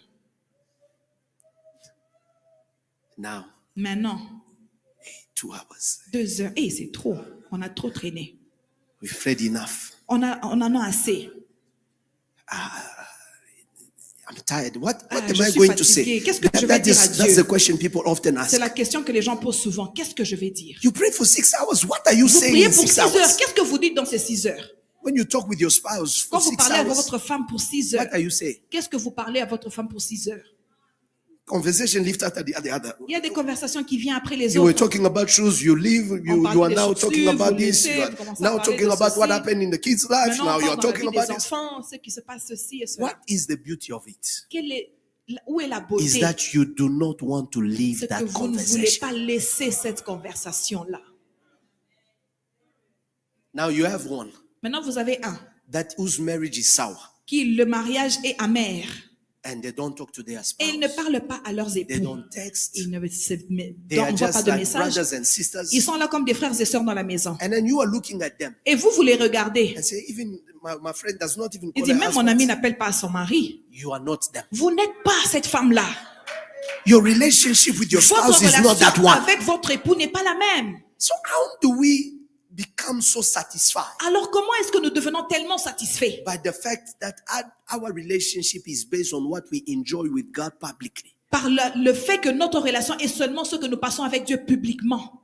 now,
Maintenant,
2 hours.
2 heures. Et c'est trop. On a trop traîné.
We've prayed enough.
On en a assez.
I'm tired. What
Ah,
am
je
I
suis
going to
fatigué.
say?
Qu'est-ce que je vais dire à
That's
Dieu?
the question people often ask.
C'est la question que les gens posent souvent. Qu'est-ce que je vais dire?
You pray for 6 hours. What are you
Vous
saying
priez
in
pour
6
6 heures.
hours?
Qu'est-ce que vous dites dans ces 6 heures?
When you talk with your spouse
Quand
for
vous
6
parlez avec
hours,
votre femme pour 6 heures,
what are you saying?
qu'est-ce que vous parlez à votre femme pour 6 heures?
Conversation lift after the other.
Il y a des conversations qui viennent après les
You were
autres.
talking about shoes, you leave, you
parle
are
des
now
chaussures,
talking about
vous
this,
laissez,
you are
vous commencez à
now
parler
talking
de
about what
ceci.
happened in the kids' life,
Maintenant,
now
on
you are
parle dans la
talking
vie
about
des
this.
enfants, ce qui se passe ceci et cela.
What is the beauty of it?
Où est la
Is
beauté?
that you do not want to leave
C'est que
that
vous ne voulez
conversation.
pas laisser cette conversation-là.
Now you have one
Maintenant, vous avez un
whose marriage is sour
qui, le mariage est amer.
and they don't talk to their
Et ils ne
spouse.
parlent pas à leurs
They
époux.
don't text.
Ils ne
They are
n'envoient pas
just
de
like
messages.
brothers and sisters.
Ils sont là comme des frères et sœurs dans la maison.
And then you are looking at them
Et vous les regardez.
and say, even my friend does not even
Il
call
dit,
her
même mon
husband.
ami n'appelle pas son mari.
You are not them.
Vous n'êtes pas cette femme-là.
Your relationship with your
Votre
spouse is not that
relation
one.
avec votre époux n'est pas la même.
So how do we become so satisfied?
Alors comment est-ce que nous devenons tellement satisfaits?
By the fact that our relationship is based on what we enjoy with God publicly.
Par le fait que notre relation est seulement ce que nous passons avec Dieu publiquement.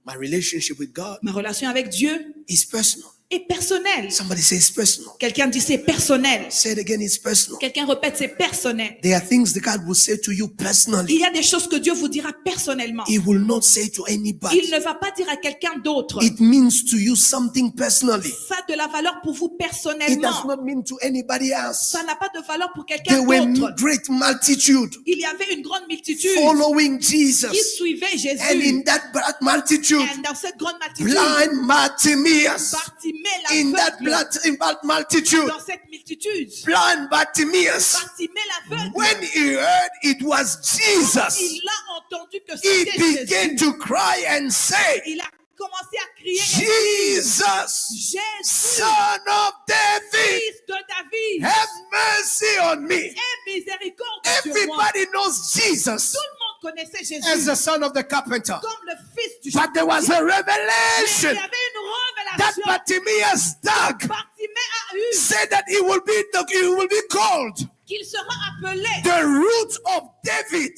My relationship with God
Ma relation avec Dieu
is personal.
est personnelle.
Somebody say it's personal.
Quelqu'un dit c'est personnel.
Say it again, it's personal.
Quelqu'un répète c'est personnel.
There are things that God will say to you
Il
personally.
y a des choses que Dieu vous dira personnellement.
He will not say to anybody.
Il ne va pas dire à quelqu'un d'autre.
It means to you something personally.
Ça a de la valeur pour vous
It does
personnellement.
not mean to anybody else.
Ça n'a pas de valeur pour
There
quelqu'un
were
d'autre.
great multitude
Il y avait une grande multitude
following
qui
Jesus.
suivait
And
Jésus.
in that multitude,
Et dans cette grande multitude,
blind Bartimaeus.
Bartimée
In that
l'aveugle.
in that multitude,
Dans cette multitude,
blind Bartimaeus,
Bartimée l'aveugle.
when he heard it was Jesus,
Il a entendu que
he
c'était Jésus.
began to cry and say,
Il a commencé à crier et dire,
Jesus,
Jésus,
Son of David,
fils de David,
have mercy on me.
aie miséricorde sur moi.
Everybody knows Jesus
Tout le monde connaissait Jésus
as the son of the carpenter.
comme le fils du
But there was a
il y
revelation
avait une
that
révélation.
Bartimaeus dug,
Bartimée a eu
said that he will be called
qu'il sera appelé
the root of David.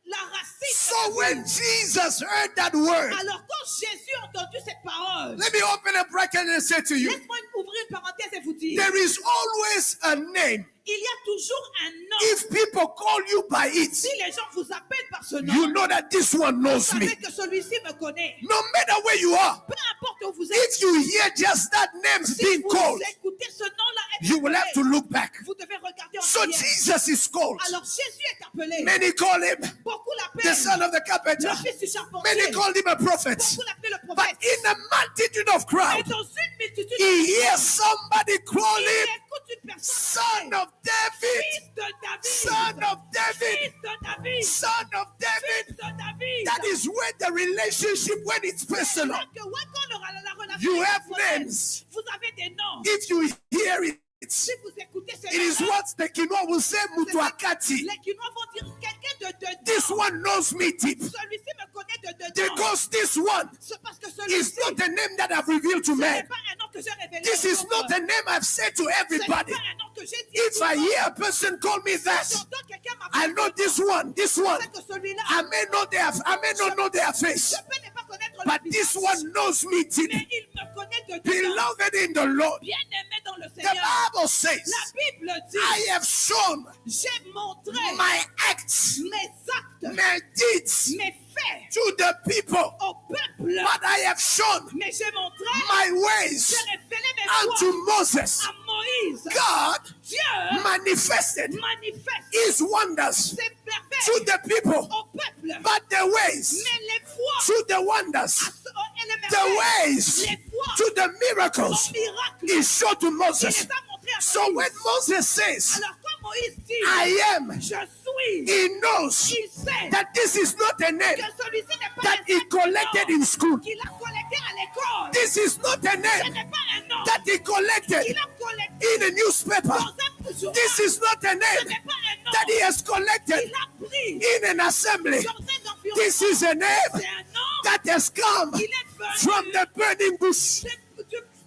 la racine.
So when Jesus heard that word,
Alors quand Jésus a entendu cette parole,
let me open a bracket and say to you,
laisse-moi ouvrir une parenthèse et vous dire,
there is always a name
Il y a toujours un nom.
If people call you by it,
Si les gens vous appellent par ce nom,
you know that this one
vous
knows
savez
me.
que celui-ci me connaît.
No matter where you are,
Peu importe où vous êtes,
if you hear just that name
si
being
vous
called,
écoutez ce nom-là être
you will have to
appelé,
look back.
vous devez regarder en
So
arrière.
Jesus is called.
Alors Jésus est appelé.
Many call him
Beaucoup
the
l'appellent
son of the carpenter.
le fils du charpentier.
Many called him a prophet.
Beaucoup l'appellent le
But
prophète.
in the multitude of
Et
crowd,
dans une multitude
he
de
hears somebody call
il
him
écoute une personne
son of David,
fils de David,
son of David,
fils de David,
son of David.
fils de David.
That is where the relationship, when it's personal,
C'est là que ouais, quand la relation
you
est
have
personnelle,
names.
vous avez des noms.
If you hear it,
Si vous écoutez ces
it is
noms,
what the Kinoa will say, Mutuakati.
les Quinois vont dire quelqu'un de
This one knows me deep.
celui-ci me connaît de noms.
Because this one
C'est parce que
is
celui-ci,
not a name that I've revealed to
ce n'est
man.
pas un nom que j'ai révélé.
This
aux
is
autres.
not a name I've said to
Ce n'est pas
everybody.
un nom que j'ai dit.
If I hear a person call me that,
J'entends quelqu'un
I
m'appeler
know this one, this
je
one.
sais que celui-là,
I may not know their face,
je peux ne pas connaître
but
le
this
visage,
one knows me deep.
mais il me connaît de noms.
Beloved in the Lord,
Bien aimé dans le
the
Seigneur.
Bible says,
La Bible dit,
I have shown
j'ai montré
my acts,
mes actes,
my deeds
mes faits
to the people,
au peuple,
but I have shown
mais j'ai montré,
my ways
j'ai révélé mes
unto
voies
Moses.
à Moïse.
God
Dieu
manifested
manifeste
his wonders
ses
to
merveilles
the people,
au peuple,
but the ways
mais les voies
to the wonders,
et les
the
merveilles,
ways
les voies
to the
au
miracles
miracle,
is shown to
il
Moses.
les a montrés à
So
Moïse.
when Moses says,
Alors quand Moïse dit,
I am,
je suis,
he knows
il sait
that this is not a name
que celui-ci n'est pas
that
un
he
simple
collected
nom
in school.
qu'il a collecté à l'école.
This is not a
Ce
name
n'est pas un nom
that he collected
qu'il a collecté
in a newspaper.
dans un journal.
This is not a
Ce
name
n'est pas un nom
that he has collected
qu'il a pris
in an assembly.
dans un environnement.
This is a name
C'est un nom
that has come
qu'il est venu
from the burning bush.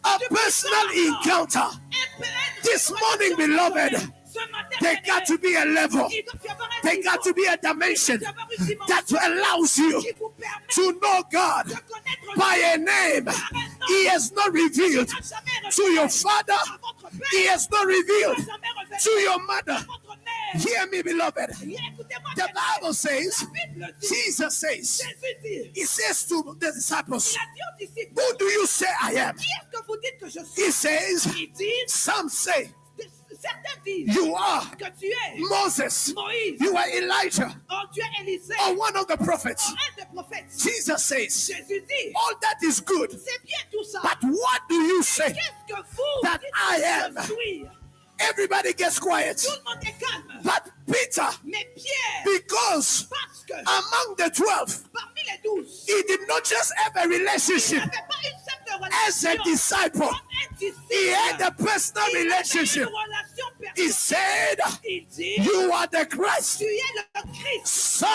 A personal encounter. This morning, beloved, there got to be a level, there got to be a dimension that allows you to know God by a name he has not revealed to your father, he has not revealed to your mother. Hear me, beloved. The Bible says, Jesus says, he says to the disciples, who do you say I am?
Qui est-ce que vous dites que je suis?
He says,
Il dit,
some say,
certains disent
you are
que tu es
Moses,
Moïse,
you are Elijah,
oh tu es Élisée,
or one of the prophets.
oh un des prophètes.
Jesus says,
Jésus dit,
all that is good,
c'est bien tout ça.
but what do you say?
Qu'est-ce que vous
That
dites
I
que
am.
je suis?
Everybody gets quiet.
Tout le monde est calme.
But Peter,
Mais Pierre,
because
parce que
among the 12,
parmi les 12,
he did not just have a
il
relationship
n'avait pas une simple
as a
relation
disciple,
comme un disciple.
he had a personal
Il avait
relationship.
une relation
He
personnelle.
said,
Il dit,
you are the Christ,
tu es le Christ,
Son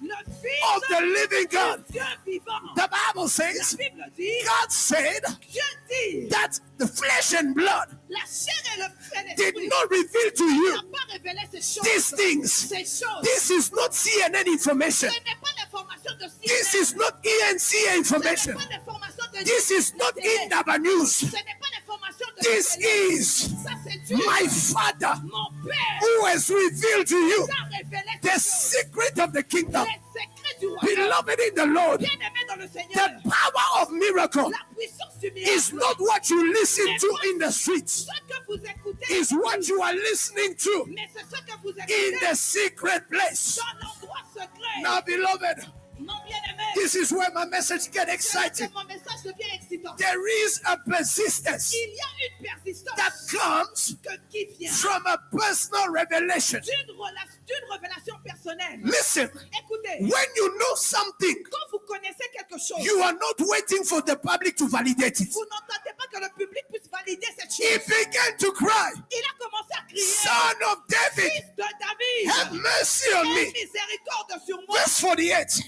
le
of
Fils
the living God.
du Dieu vivant.
The Bible
La
says,
Bible dit,
God said
Dieu dit,
that the flesh and blood
la chair et le
did
l'esprit
not reveal to
n'a
you
pas révélé ces choses.
these things.
Ces choses.
This is not CNN information.
Ce n'est pas l'information de
This
CNN.
is not ENCA
Ce
information.
n'est pas l'information de
This is not
télé.
Indaba News.
Ce n'est pas l'information de
This
télé.
is
Ça c'est Dieu.
my Father
Mon Père
who has revealed to you
t'a révélé
the
ces choses.
secret of the kingdom.
Les secrets du royaume.
Beloved in the Lord,
Bien aimé dans le
the
Seigneur.
power of miracle
La puissance du
is
miracle.
not what you listen to in the streets.
Ce que vous écoutez.
Is what you are listening to
Mais c'est ce que vous
in
écoutez
the secret place.
dans l'endroit secret.
Now, beloved,
Mon bien-aimé.
this is where my message gets
C'est là que
exciting.
mon message devient excitant.
There is a persistence
Il y a une persistance
that comes
qui vient
from a personal revelation.
d'une révélation personnelle.
Listen,
Écoutez,
when you know something,
quand vous connaissez quelque chose,
you are not waiting for the public to validate it.
vous n'entendez pas que le public puisse valider cette
He
chose.
began to cry,
Il a commencé à crier,
Son of David,
Fils de David,
have mercy on
aie
me.
miséricorde sur moi.
Verse 48.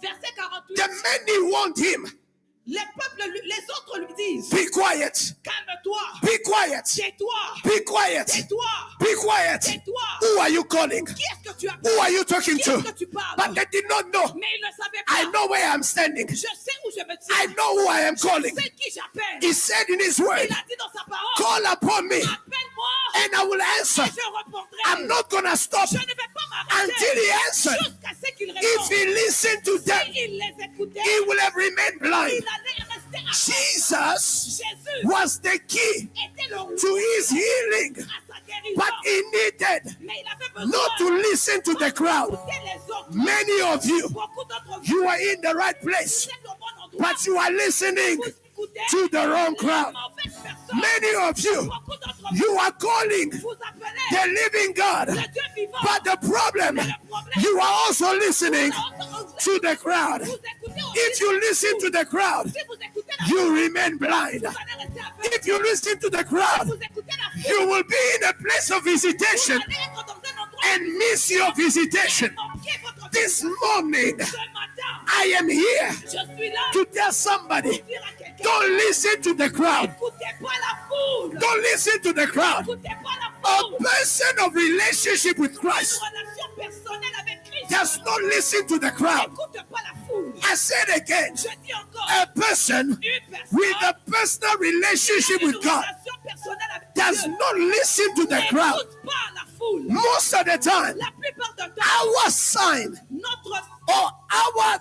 Verset 48.
The many want him,
Les peuples, les autres lui disent,
Be quiet.
calme-toi,
Be quiet.
tais-toi,
Be quiet.
tais-toi,
Be quiet.
tais-toi.
Who are you calling?
Qui est-ce que tu
Who
appelles?
are you talking
Qui est-ce
to?
que tu parles?
But they did not know.
Mais il ne savait
I
pas.
know where I'm standing.
Je sais où je me
I
tiens.
know who I am calling.
C'est qui j'appelle.
He said in his word,
Il a dit dans sa parole,
call upon me
appelle-moi
and I will
et
answer.
je répondrai.
I'm not gonna stop
Je ne vais pas m'arrêter
until he answered.
jusqu'à ce qu'il
If
réponde.
he listened to them,
Si il les écoutait,
he will have remained blind.
il allait rester à
Jesus
Jésus
was the key
était le roi
to his healing,
à sa guérison.
but he needed
Mais il avait besoin
not to listen to the crowd.
d'écouter les autres.
Many of you,
Beaucoup d'entre vous,
you are in the right
vous
place,
êtes au bon endroit.
but you are listening
Vous écoutez
to the wrong
la
crowd.
mauvaise personne.
Many of you,
Beaucoup d'entre vous,
you are calling
vous appelez
the living God,
le Dieu vivant.
but the problem, you are also listening to the crowd.
Vous écoutez aussi.
If you listen to the crowd,
Si vous écoutez la
you remain blind.
vous allez rester aveugle.
If you listen to the crowd,
Vous écoutez la foule.
you will be in a place of
Vous
visitation
allez être dans un endroit
and miss your visitation.
manquer votre
This morning,
Ce matin,
I am here
je suis là
to tell somebody,
pour dire à quelqu'un,
don't listen to the crowd.
écoutez pas la foule.
Don't listen to the crowd.
Écoutez pas la
A
foule.
person of relationship with
Une
Christ
relation personnelle avec Christ.
does not listen to the crowd.
Écoute pas la foule.
I said again,
Je dis encore,
a person
une personne
with a personal relationship
une
with God
relation personnelle avec
does
Dieu.
not listen to the crowd.
N'écoute pas la foule.
Most of the time,
La plupart du temps,
our sign
notre
or our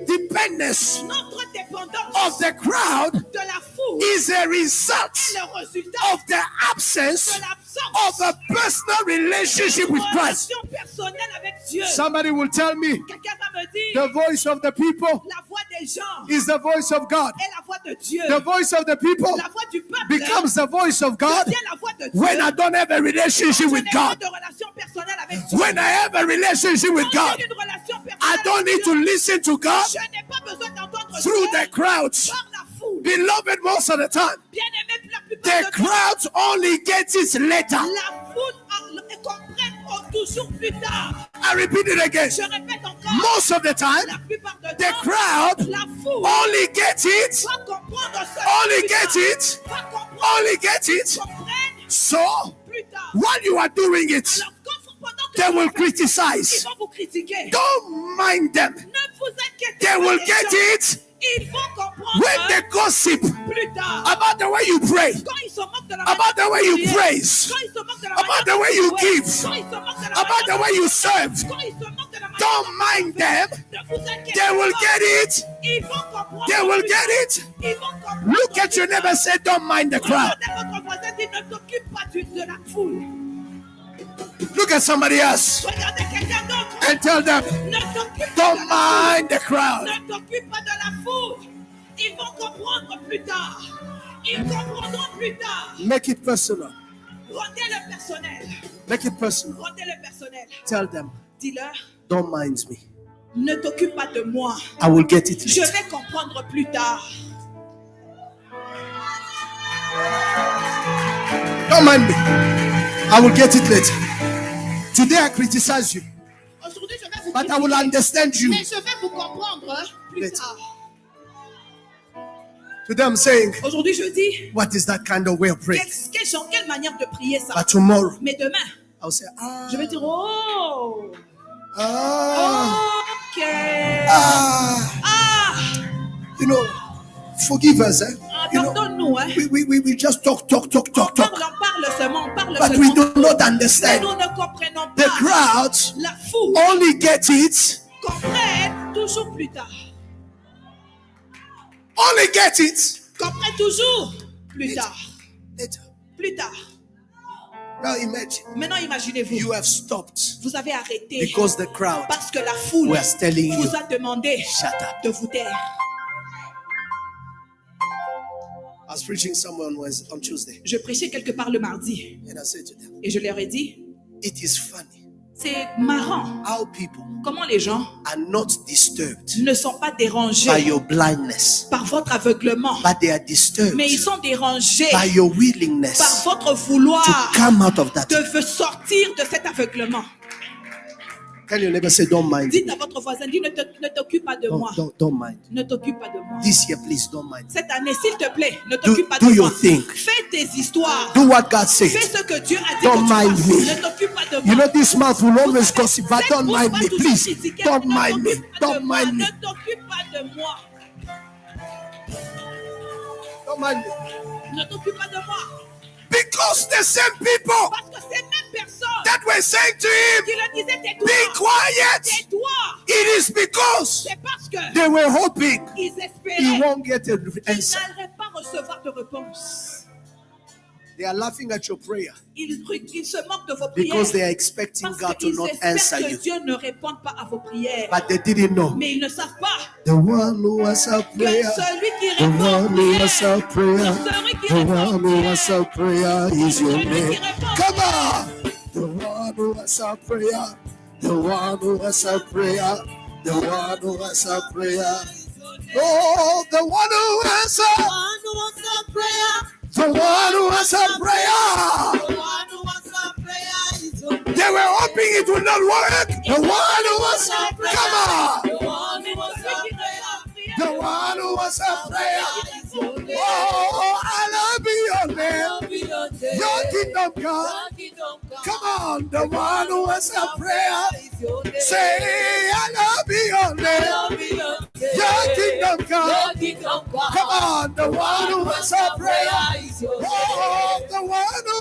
dependence
notre dépendance
of the crowd
de la foule
is a result
est le résultat
of the absence
de l'absence
of a personal relationship with
d'une
Christ.
relation personnelle avec Dieu.
Somebody will tell me
Quelqu'un va me dire,
the voice of the people
la voix des gens
is the voice of God.
est la voix de Dieu.
The voice of the people
La voix du peuple
becomes the voice of God
devient la voix de Dieu.
when I don't have a relationship
Je
with
n'ai pas
God.
de relation personnelle avec Dieu.
When I have a relationship with
Quand
God,
j'ai une relation
I
personnelle
don't
avec
need to
Dieu,
listen to God
je n'ai pas besoin d'entendre
through
Dieu
the crowds.
par la foule.
Beloved, most of the time,
Bien-aimé, la plupart
the
du temps,
crowds only get it later.
la foule comprenne toujours plus tard.
I repeat it again.
Je répète encore,
Most of the time,
la plupart du
the
temps,
crowd
la foule
only get it,
va comprendre cela
only
plus
get
tard.
it,
Va comprendre,
only get it.
comprenne
So,
plus tard.
while you are doing it,
Alors, pendant que
they
vous
will
le faites, ils
criticize.
vont vous critiquer.
Don't mind them.
Ne vous inquiétez
They
pas
will
des
get
gens.
it
Ils vont comprendre
when they gossip
plus tard.
about the way you pray,
Quand ils se moquent de la
about the way you
manière dont
praise,
quand ils se moquent de la
about
manière
the
dont
way
tu
you
joues,
give,
quand ils se moquent de la
about
manière
the
dont
way
tu
you
fais,
serve.
quand ils se moquent de la manière
Don't
dont tu
mind
fais,
them.
ne vous inquiétez
They will
pas.
get it.
Ils vont comprendre
They will
plus
get
tard.
it.
Ils vont comprendre
Look at your
plus tard.
neighbor, say, don't mind the crowd.
Regardez votre voisin, dit, ne t'occupe pas de la foule.
Look at somebody else
Regardez quelqu'un d'autre.
and tell them,
Ne t'occupe pas
don't
de la
mind the
foule.
crowd.
Ne t'occupe pas de la foule. Ils vont comprendre plus tard. Ils comprendront plus tard.
Make it personal.
Rendez-le personnel.
Make it personal.
Rendez-le personnel.
Tell them,
Dis-leur,
don't mind me.
ne t'occupe pas de moi.
I will get it
Je
later.
vais comprendre plus tard.
Don't mind me. I will get it later. Today I criticize you,
Aujourd'hui, je vais vous
but I will
critiquer,
understand you.
mais je vais vous comprendre plus
Later.
tard.
Today I'm saying,
Aujourd'hui, je dis,
what is that kind of way of praying?
quelle manière de prier ça?
But tomorrow
Mais demain,
I'll say,
je vais dire, oh,
ah,
ok.
ah,
Ah,
you know, forgive us, eh? You know,
pardonne-nous, hein.
we just talk.
On parle seulement, on parle
But we
seulement.
do not
Mais
understand.
nous ne comprenons
The
pas.
crowds
La foule
only get it,
comprenne toujours plus tard.
only get it
Comprenne toujours plus tard.
later.
Plus tard.
Now imagine
Maintenant, imaginez-vous,
you have stopped
vous avez arrêté
because the crowd
parce que la foule
was telling you,
vous a demandé
shut up.
de vous taire.
I was preaching someone on Tuesday,
Je prêchais quelque part le mardi
and I said to them,
et je leur ai dit,
it is funny
c'est marrant
how people
comment les gens
are not disturbed
ne sont pas
by
dérangés
your blindness,
par votre aveuglement,
but they are disturbed
mais ils sont dérangés
by your
par
willingness
votre
to
vouloir
come out of that.
de sortir de cet aveuglement.
Can you never say, don't mind
Dites
me?
à votre voisin, dis, ne t'occupe pas de moi.
Don't mind.
Ne t'occupe pas de moi.
This year, please don't mind.
Cette année, s'il te plaît, ne t'occupe pas
Do
de
your
moi.
thing.
Fais tes histoires.
Do what God
Fais
said.
ce que Dieu a dit
Don't
que tu
mind
fasses.
me.
Ne t'occupe pas de
You
moi.
know, this mouth will always gossip, but
Cette
don't
bouche
mind
va
me,
toujours
please.
critiquer,
Don't
mais
mind me.
ne t'occupe pas de
Don't
moi.
mind me.
Ne t'occupe pas de moi.
Don't mind me.
Ne t'occupe pas de moi.
Because the same people
Parce que ces mêmes personnes
that were saying to
qui
him,
le disaient, tais-toi.
be quiet,
Tais-toi.
it is because
C'est parce que
they were hoping
ils
he
espéraient
won't get an
qu'ils
answer.
n'alleraient pas recevoir de réponse.
They are laughing at your prayer
Ils se moquent de vos prières.
because they are expecting
Parce
God to
qu'ils
not
espèrent
answer
que
you.
Dieu ne réponde pas à vos prières.
But they didn't know.
Mais ils ne savent pas
The one who answers
que
prayer,
celui qui
the
répond aux
one who
prières,
answers prayer,
celui qui
the
répond
one
aux
who
prières,
answers prayer is your
celui qui
name.
répond aux
Come
prières,
on! The one who answers prayer, the one who answers prayer, the one who answers prayer. Oh, the one who answers, the one who answers prayer. They were hoping it would not work. The one who answers, come on! The one who answers prayer. Oh, I love your name. Your kingdom come. Come on, the one who answers prayer. Say, I love your name. Your kingdom come. Come on, the one who answers prayer. Oh, the one who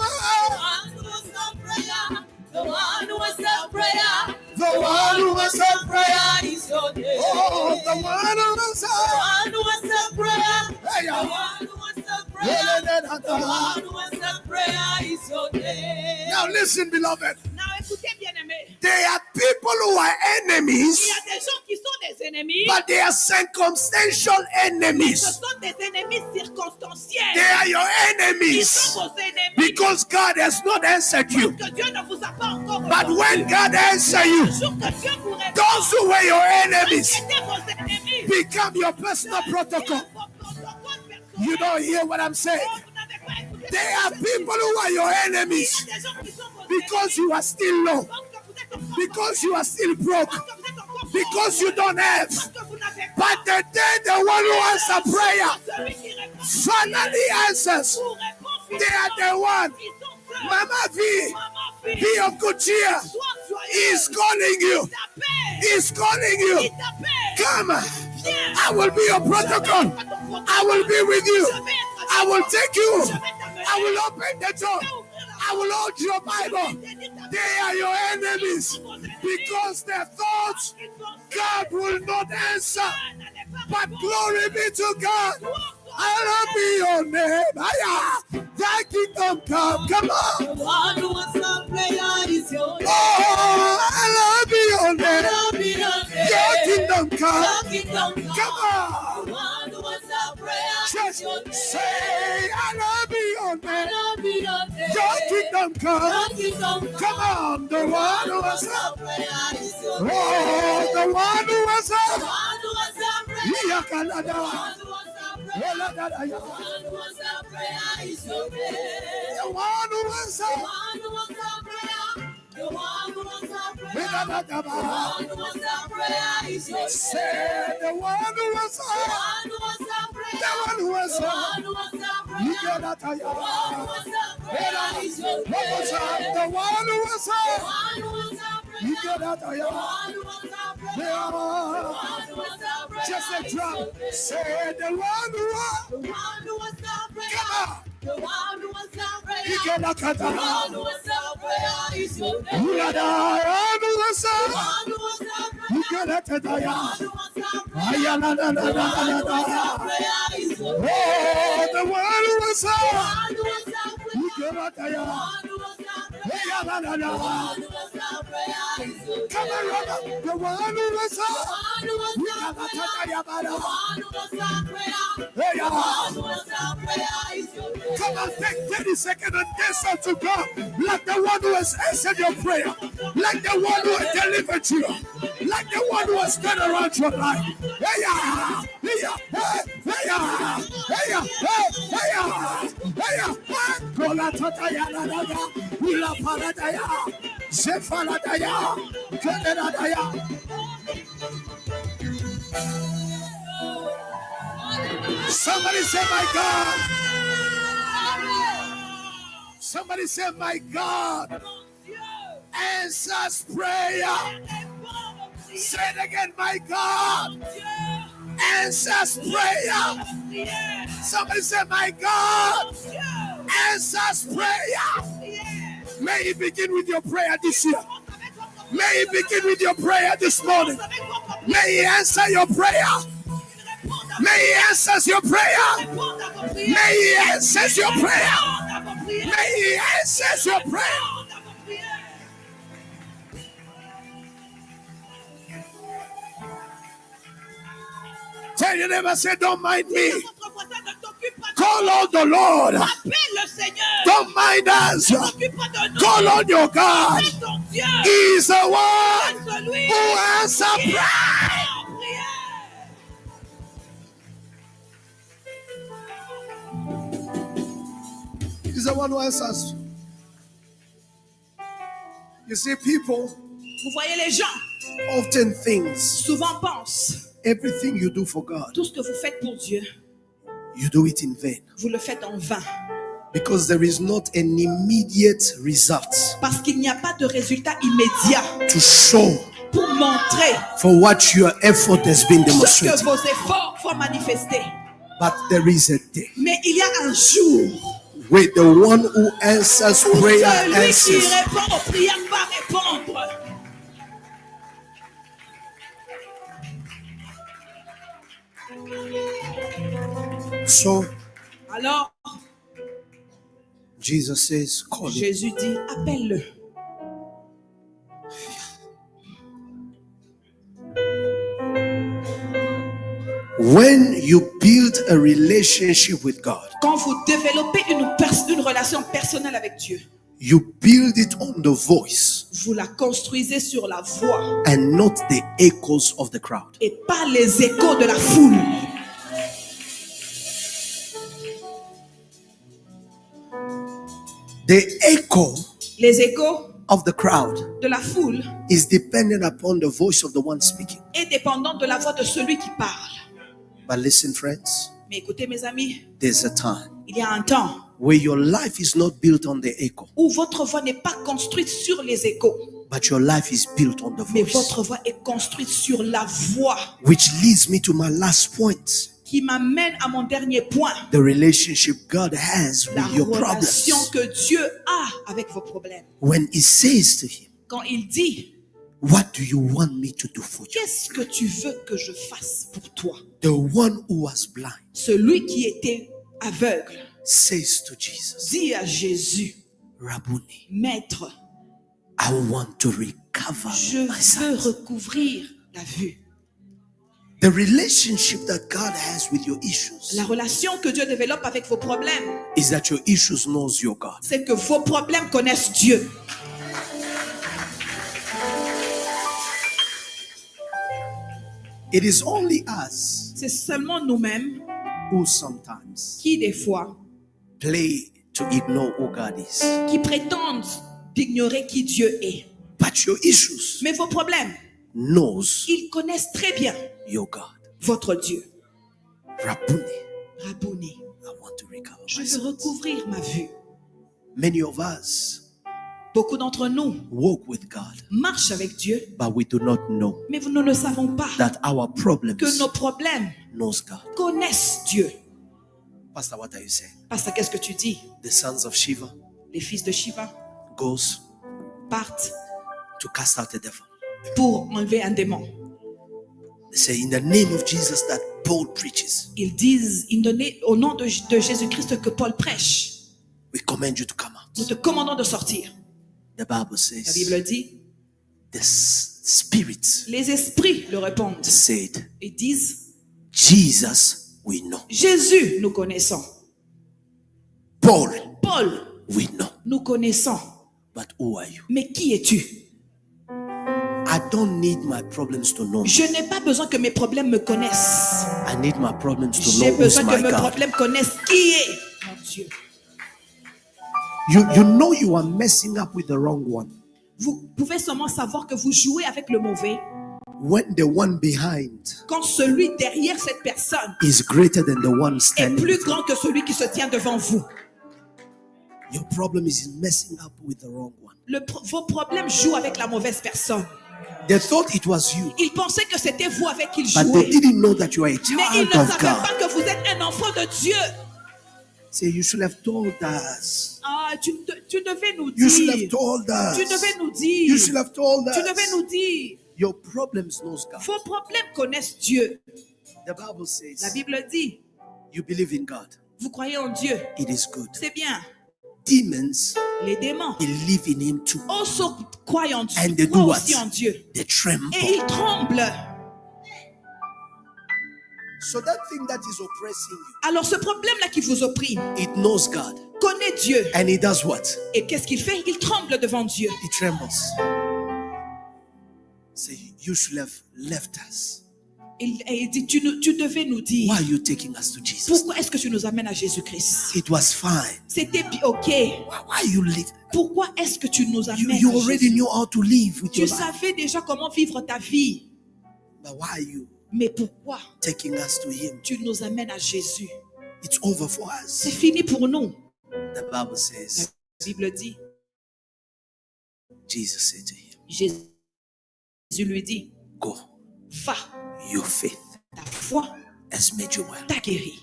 The one who answers prayer.
the one who answers prayer.
Is your name.
Oh, the one who answers.
The one who answers prayer.
Hey,
The one who answers prayer. The one who answers prayer is your name.
now listen, beloved.
Non, écoutez, bien-aimés.
There are people who are
Il
enemies,
y a des gens qui sont des ennemis,
but they are circumstantial
mais ce
enemies.
sont des ennemis circonstanciels.
They are your
Ils
enemies
sont vos ennemis
because God has not answered you.
parce que Dieu ne vous a pas encore
But
répondu.
when God answers you,
Le jour que Dieu vous répond,
those who were your
ceux
enemies
qui étaient vos ennemis,
become your personal protocol.
vos protocoles personnels.
You don't hear what I'm saying?
Oh, vous n'avez pas écouté
There
ce
are
que je dis.
people who are your
Il y
enemies
a des gens qui sont vos
because
ennemis
you are still low,
parce que vous êtes encore
because you are still broke,
parce que vous êtes encore
because you
pauvres,
don't have.
parce que vous n'avez pas.
But the day the one who answers prayer
Celui qui répond
finally answers,
vous répond
they are the one.
Ils sont ceux.
Mama V,
Maman, fille,
be of good cheer.
sois joyeux.
He's calling you.
Il t'appelle.
He's calling you.
Il t'appelle.
Come.
Viens.
I will be your protocol. I will be with you. I will take you. I will open the door. I will hold your Bible. They are your enemies because their thoughts God will not answer. But glory be to God. I love be your name. Aya. Thy kingdom come. Come on.
The one who answers prayer is your name.
Oh, I love be your name.
Love be your name.
Your kingdom come.
Your kingdom come.
Come on.
The one who answers prayer is
Just
your name.
say, I love be your name.
Love be your name.
Your kingdom come.
Your kingdom come.
Come on, the one who has
Answer prayer is your name.
oh, the one who has
The one who answers prayer.
Iya Canada.
The one who answers prayer.
Ola dada ya.
The one who answers prayer is your name.
The one who has
The one who answers prayer. The one who answers prayer.
Ida da
The
ba.
one who answers prayer is your name.
Say the one who has
The one who answers prayer.
the one who has
The one who answers prayer.
Iya da da
The
ya.
one who answers prayer is your
What was that?
name.
The one who has
The one who answers prayer.
Iya da da
The
ya.
one who answers prayer. The
Yeah.
one who answers prayer
Just a
is
drum.
your name.
Say the one who has
The one who answers prayer.
come on.
The one who answers prayer.
Iya da
The
kada.
one who answers prayer is your name.
Iya da one who has
The one who answers prayer.
Iya da da
The
ya.
one who answers prayer.
Aya da da da
The
da
one who
da
answers
da.
prayer is your name.
Oh, the one who has
The one who answers prayer.
Iya da da
The
ya.
one who answers prayer.
Iya da da
The
da.
one who answers prayer is your name.
Come on, brother. The one who has
The one who answers
Iya da da
prayer.
ya ba
The
da.
one who answers prayer.
Hey,
The
ya.
one who answers prayer is your name.
Come on, take 30 seconds and dance unto God. Like the one who has answered your prayer. Like the one who has delivered you. Like the one who has turned around your life. Hey, ya. Hey, ya. Hey, hey, ya. Hey, ya. Hey, hey, ya. Hey, ya. Hey. Kola tata ya la la ya. Ula para da ya. Zefaladaya, Keneladaya. Somebody say, my God. Somebody say, my God answers prayer. Say it again, my God answers prayer. Somebody say, my God answers prayer. May it begin with your prayer this year. May it begin with your prayer this morning. May He answer your prayer. May He answers your prayer. May He answers your prayer. May He answers your prayer. Tell your neighbor, say, don't mind me. Call on the Lord. Don't mind us. Call on your God. He's the one who answers prayer. He's the one who answers. You see, people
Vous voyez, les gens
often think
souvent pensent
everything you do for God,
tout ce que vous faites pour Dieu,
you do it in vain.
vous le faites en vain.
Because there is not an immediate result
Parce qu'il n'y a pas de résultat immédiat
to show
pour montrer
for what your effort has been
ce que
demonstrated.
vos efforts vont manifester.
But there is a day
Mais il y a un jour
where the one who answers
où
prayer
celui qui
answers.
répond aux prières va répondre.
So
Alors,
Jesus says, call him.
Jésus dit, appelle-le.
When you build a relationship with God,
Quand vous développez une relation personnelle avec Dieu,
you build it on the voice
vous la construisez sur la voix
and not the echoes of the crowd.
et pas les échos de la foule.
The echo
Les échos
of the crowd
de la foule
is dependent upon the voice of the one speaking.
est dépendant de la voix de celui qui parle.
But listen, friends,
Mais écoutez, mes amis,
there's a time
il y a un temps
where your life is not built on the echo,
où votre voix n'est pas construite sur les échos,
but your life is built on the
mais
voice.
votre voix est construite sur la voix.
Which leads me to my last point.
Qui m'amène à mon dernier point.
The relationship God has
La
with your
relation
problems.
que Dieu a avec vos problèmes.
When He says to him,
Quand il dit,
what do you want me to do for you?
qu'est-ce que tu veux que je fasse pour toi?
The one who was blind
Celui qui était aveugle
says to Jesus,
dit à Jésus,
Rabboni,
Maître,
I want to recover
je
my
veux
sight.
recouvrir la vue.
The relationship that God has with your issues
La relation que Dieu développe avec vos problèmes,
is that your issues knows your God.
c'est que vos problèmes connaissent Dieu.
It is only us
C'est seulement nous-mêmes
who sometimes
qui, des fois,
play to ignore who God is.
qui prétendent d'ignorer qui Dieu est.
But your issues
Mais vos problèmes,
knows
ils connaissent très bien
your God.
votre Dieu.
Rabboni,
Rabboni,
I want to recover
je
my
veux
sight.
recouvrir ma vue.
Many of us
Beaucoup d'entre nous
walk with God,
marchent avec Dieu,
but we do not know
mais nous ne le savons pas
that our problems
que nos problèmes
knows God.
connaissent Dieu.
Pastor, what are you saying?
Pasteur, qu'est-ce que tu dis?
The sons of Shiva
Les fils de Shiva
goes
partent
to cast out the devil.
pour enlever un démon.
They say, in the name of Jesus that Paul preaches,
Ils disent, au nom de Jésus-Christ que Paul prêche,
we command you to come
nous
out.
te commandons de sortir.
The Bible
La
says,
Bible dit,
the spirits
les esprits le répondent
said,
et disent,
Jesus we know.
Jésus, nous connaissons.
Paul
Paul,
we know.
nous connaissons.
But who are you?
Mais qui es-tu?
I don't need my problems to know me.
Je n'ai pas besoin que mes problèmes me connaissent.
I need my problems to
J'ai
know who's
besoin que
my
mes
God.
problèmes connaissent qui est mon Dieu.
You know you are messing up with the wrong one.
Vous pouvez seulement savoir que vous jouez avec le mauvais
when the one behind
quand celui derrière cette personne
is greater than the one
est
standing.
plus grand que celui qui se tient devant vous.
Your problem is in messing up with the wrong one.
Vos problèmes jouent avec la mauvaise personne.
They thought it was you,
Ils pensaient que c'était vous avec qui ils
but they
jouaient.
didn't know that you are a
Mais ils
child
ne
of
savaient
God.
pas que vous êtes un enfant de Dieu.
Say, you should have told us.
Ah, tu devais nous
You should have
dire.
told
Tu
us.
devais nous
You
dire.
should have told
Tu devais
us.
nous dire.
Your problems knows God.
Vos problèmes connaissent Dieu.
The Bible
La
says,
Bible dit,
you believe in God.
vous croyez en Dieu.
It is good.
C'est bien.
Demons
Les démons
believe in Him too.
aussi croient en Dieu.
And they do
Croient
what?
aussi en Dieu.
They tremble.
Et ils tremblent.
So that thing that is oppressing
Alors ce problème-là qui vous opprime
you, it knows God.
connaît Dieu.
And it does what?
Et qu'est-ce qu'il fait? Il tremble devant Dieu.
It trembles. Say, you should have left us.
Il dit, tu devais nous dire.
Why are you taking us to Jesus?
Pourquoi est-ce que tu nous amènes à Jésus-Christ?
It was fine.
C'était ok.
Why you live?
Pourquoi est-ce que tu nous amènes
You
à
already
Jésus?
knew how to live with
Tu
your life.
savais déjà comment vivre ta vie.
But why are you
Mais pourquoi
taking us to Him?
tu nous amènes à Jésus?
It's over for
C'est
us.
fini pour nous.
The Bible says,
La Bible dit,
Jesus said to him,
Jésus lui dit,
go,
va,
your faith
ta foi
has made you well.
t'a guéri.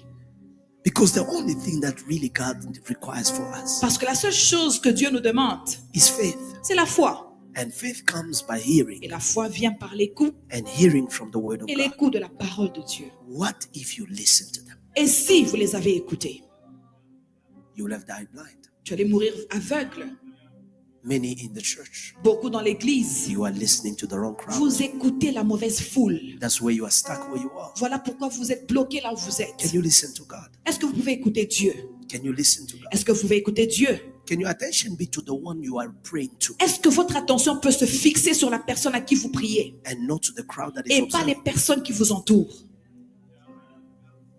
Because the only thing that really God requires for us
Parce que la seule chose que Dieu nous demande,
is faith.
c'est la foi.
And faith comes by
Et
hearing,
la foi vient par l'écoute
and hearing from the word of
et
God.
l'écoute de la parole de Dieu.
What if you listen to them?
Et si vous les avez écoutés,
You will have died blind.
tu allais mourir aveugle.
Many in the church,
Beaucoup dans l'église,
you are listening to the wrong crowd.
vous écoutez la mauvaise foule.
That's where you are stuck where you are.
Voilà pourquoi vous êtes bloqué là où vous
Can
êtes.
you listen to God?
Est-ce que vous pouvez écouter Dieu?
Can you listen to God?
Est-ce que vous pouvez écouter Dieu?
Can your attention be to the one you are praying to
Est-ce que votre attention peut se fixer sur la personne à qui vous priez
and not to the crowd that is
et pas les
observing?
personnes qui vous entourent?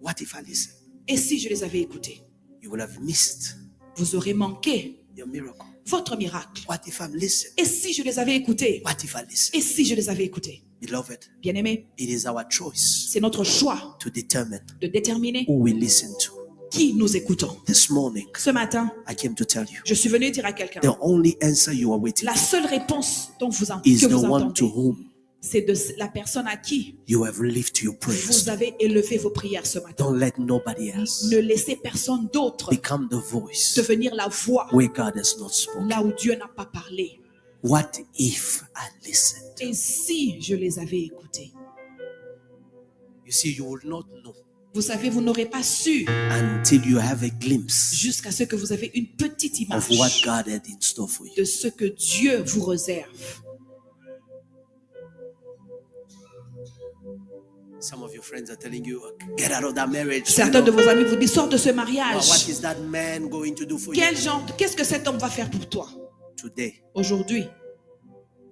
What if I listen?
Et si je les avais écoutés?
You will have missed
Vous aurez manqué
your miracle.
votre miracle.
What if I'm listening?
Et si je les avais écoutés?
What if I listen?
Et si je les avais écoutés?
Beloved,
Bien-aimés,
it is our choice
c'est notre choix
to determine
de déterminer
who we listen to.
qui nous écoutons.
This morning,
Ce matin,
I came to tell you
je suis venu dire à quelqu'un,
the only answer you are waiting
la
for
seule réponse dont
is
que
the
vous
one to
entendez,
whom
c'est de la personne à qui
you have lifted your prayers.
vous avez élevé vos prières ce matin.
Don't let nobody else
Ne laissez personne d'autre
become the voice
devenir la voix
where God has not spoken.
là où Dieu n'a pas parlé.
What if I listened?
Et si je les avais écoutés?
You see, you will not know
Vous savez, vous n'aurez pas su
until you have a glimpse
jusqu'à ce que vous avez une petite
of what
image
God had in store for you.
de ce que Dieu vous réserve.
Some of your friends are telling you, get out of that marriage.
Certains de vos amis vous disent, sors de ce
What
mariage.
is that man going to do for you?
Quel genre, qu'est-ce que cet homme va faire pour toi?
Today,
Aujourd'hui,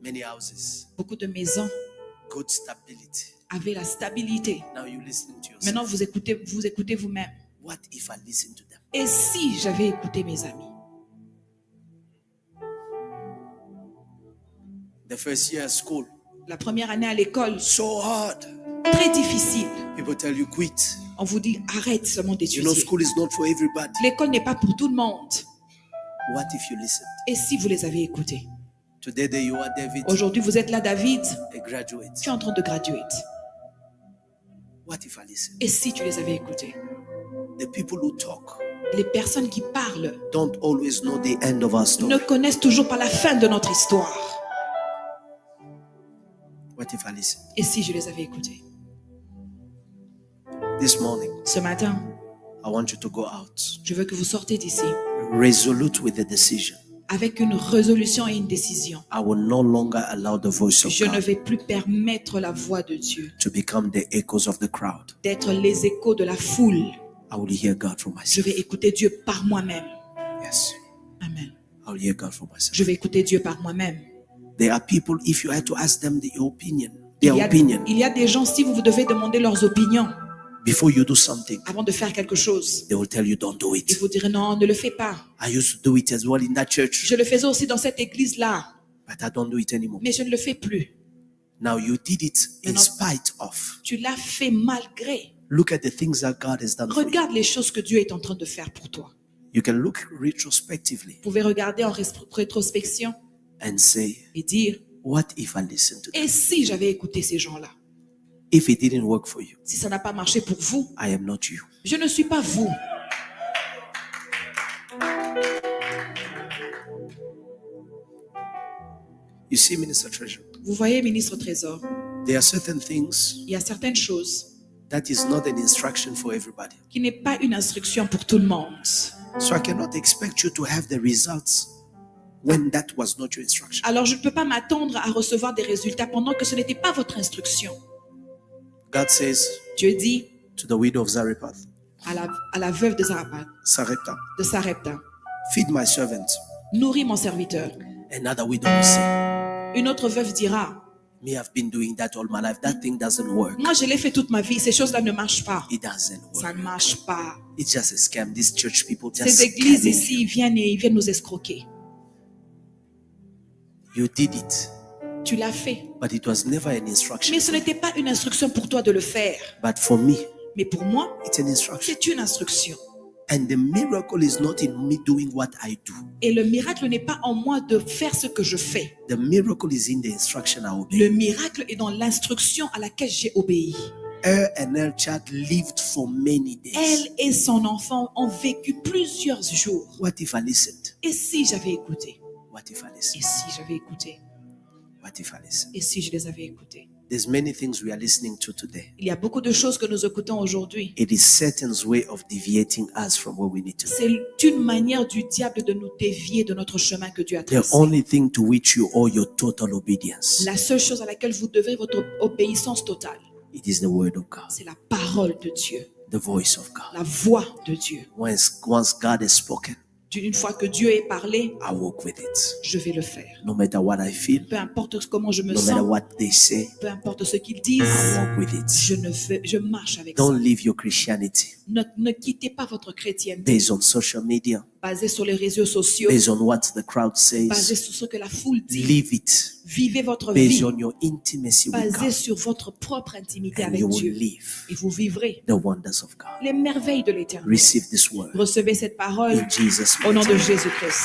many houses,
beaucoup de maisons
good stability.
avaient la stabilité.
Now you listen to yourself.
Maintenant, vous écoutez vous-même.
What if I listen to them?
Et si j'avais écouté mes amis?
The first year at school,
La première année à l'école,
so hard.
très difficile.
People tell you quit.
On vous dit, arrête seulement
You know,
d'étudier.
school is not for everybody.
L'école n'est pas pour tout le monde.
What if you listened?
Et si vous les avez écoutés?
Today, there you are, David,
Aujourd'hui, vous êtes là, David.
a graduate.
Tu es en train de graduer.
What if I listened?
Et si tu les avais écoutés?
The people who talk
Les personnes qui parlent
don't always know the end of our story.
ne connaissent toujours pas la fin de notre histoire.
What if I listened?
Et si je les avais écoutés?
This morning,
Ce matin,
I want you to go out
je veux que vous sortez d'ici
resolute with the decision.
avec une résolution et une décision.
I will no longer allow the voice of
Je ne
God
vais plus permettre la voix de Dieu
to become the echoes of the crowd.
d'être les échos de la foule.
I will hear God for
Je
myself.
vais écouter Dieu par moi-même.
Yes,
Amen.
I will hear God for myself.
Je vais écouter Dieu par moi-même.
There are people, if you had to ask them their opinion,
Il y a des gens, si vous devez demander leurs opinions
before you do something,
avant de faire quelque chose,
they will tell you don't do
ils
it.
vous diront non, ne le fais pas.
I used to do it as well in that church.
Je le faisais aussi dans cette église-là.
but I don't do it anymore.
mais je ne le fais plus.
Now you did it in
Maintenant-
spite of.
Tu l'as fait malgré.
Look at the things that God has done for you.
Regarde les choses que Dieu est en train de faire pour toi.
You can look retrospectively
Vous pouvez regarder en rétrospection
and say,
et dire,
what if I listened to them?
et si j'avais écouté ces gens-là?
If it didn't work for you,
Si ça n'a pas marché pour vous,
I am not you.
je ne suis pas vous.
You see, Minister Treasurer,
Vous voyez, ministre Trésor,
there are certain things
il y a certaines choses
that is not an instruction for everybody.
qui n'est pas une instruction pour tout le monde.
So I cannot expect you to have the results when that was not your instruction.
Alors je ne peux pas m'attendre à recevoir des résultats pendant que ce n'était pas votre instruction.
God says
Dieu dit
to the widow of Zarephath,
à la veuve de
Sarepta,
Sarepta,
feed my servant.
nourris mon serviteur.
Another widow will say,
Une autre veuve dira,
me, I've been doing that all my life. That thing doesn't work.
moi je l'ai fait toute ma vie, ces choses-là ne marchent pas.
It doesn't
Ça
work.
ne marche pas.
It's just a scam. These church people just
Ces églises
scamming
ici ils viennent nous escroquer.
you. You did it,
Tu l'as fait.
but it was never an instruction.
Mais ce n'était pas une instruction pour toi de le faire.
But for me,
Mais pour moi,
it's an instruction.
c'est une instruction.
And the miracle is not in me doing what I do.
Et le miracle n'est pas en moi de faire ce que je fais.
The miracle is in the instruction I obey.
Le miracle est dans l'instruction à laquelle j'ai obéi.
Her and her child lived for many days.
Elle et son enfant ont vécu plusieurs jours.
What if I listened?
Et si j'avais écouté?
What if I
Et
listened?
si j'avais écouté?
What if I listened?
Et si je les avais écoutés?
There's many things we are listening to today.
Il y a beaucoup de choses que nous écoutons aujourd'hui.
It is Satan's way of deviating us from where we need to be.
C'est une manière du diable de nous dévier de notre chemin que Dieu a
The
tracé.
only thing to which you owe your total obedience,
La seule chose à laquelle vous devez votre obéissance totale,
it is the word of God,
c'est la parole de Dieu,
the voice of God.
la voix de Dieu.
Once God has spoken,
Une fois que Dieu ait parlé,
I walk with it.
je vais le faire.
No matter what I feel,
Peu importe comment je me
no matter
sens,
what they say,
peu importe ce qu'ils
I
disent,
walk with it.
je marche avec ça.
Don't leave your Christianity
Ne quittez pas votre chrétienté
based on social media,
basée sur les réseaux sociaux,
based on what the crowd
basée
says.
sur ce que la foule dit.
Leave it
Vivez votre
based
vie
on your intimacy with
basée
God,
sur votre propre intimité
and
avec
you will
Dieu.
live
Et vous vivrez
the wonders of God.
les merveilles de l'éternel.
Receive this word
Recevez cette parole
in Jesus'
au nom de
name.
Jésus-Christ.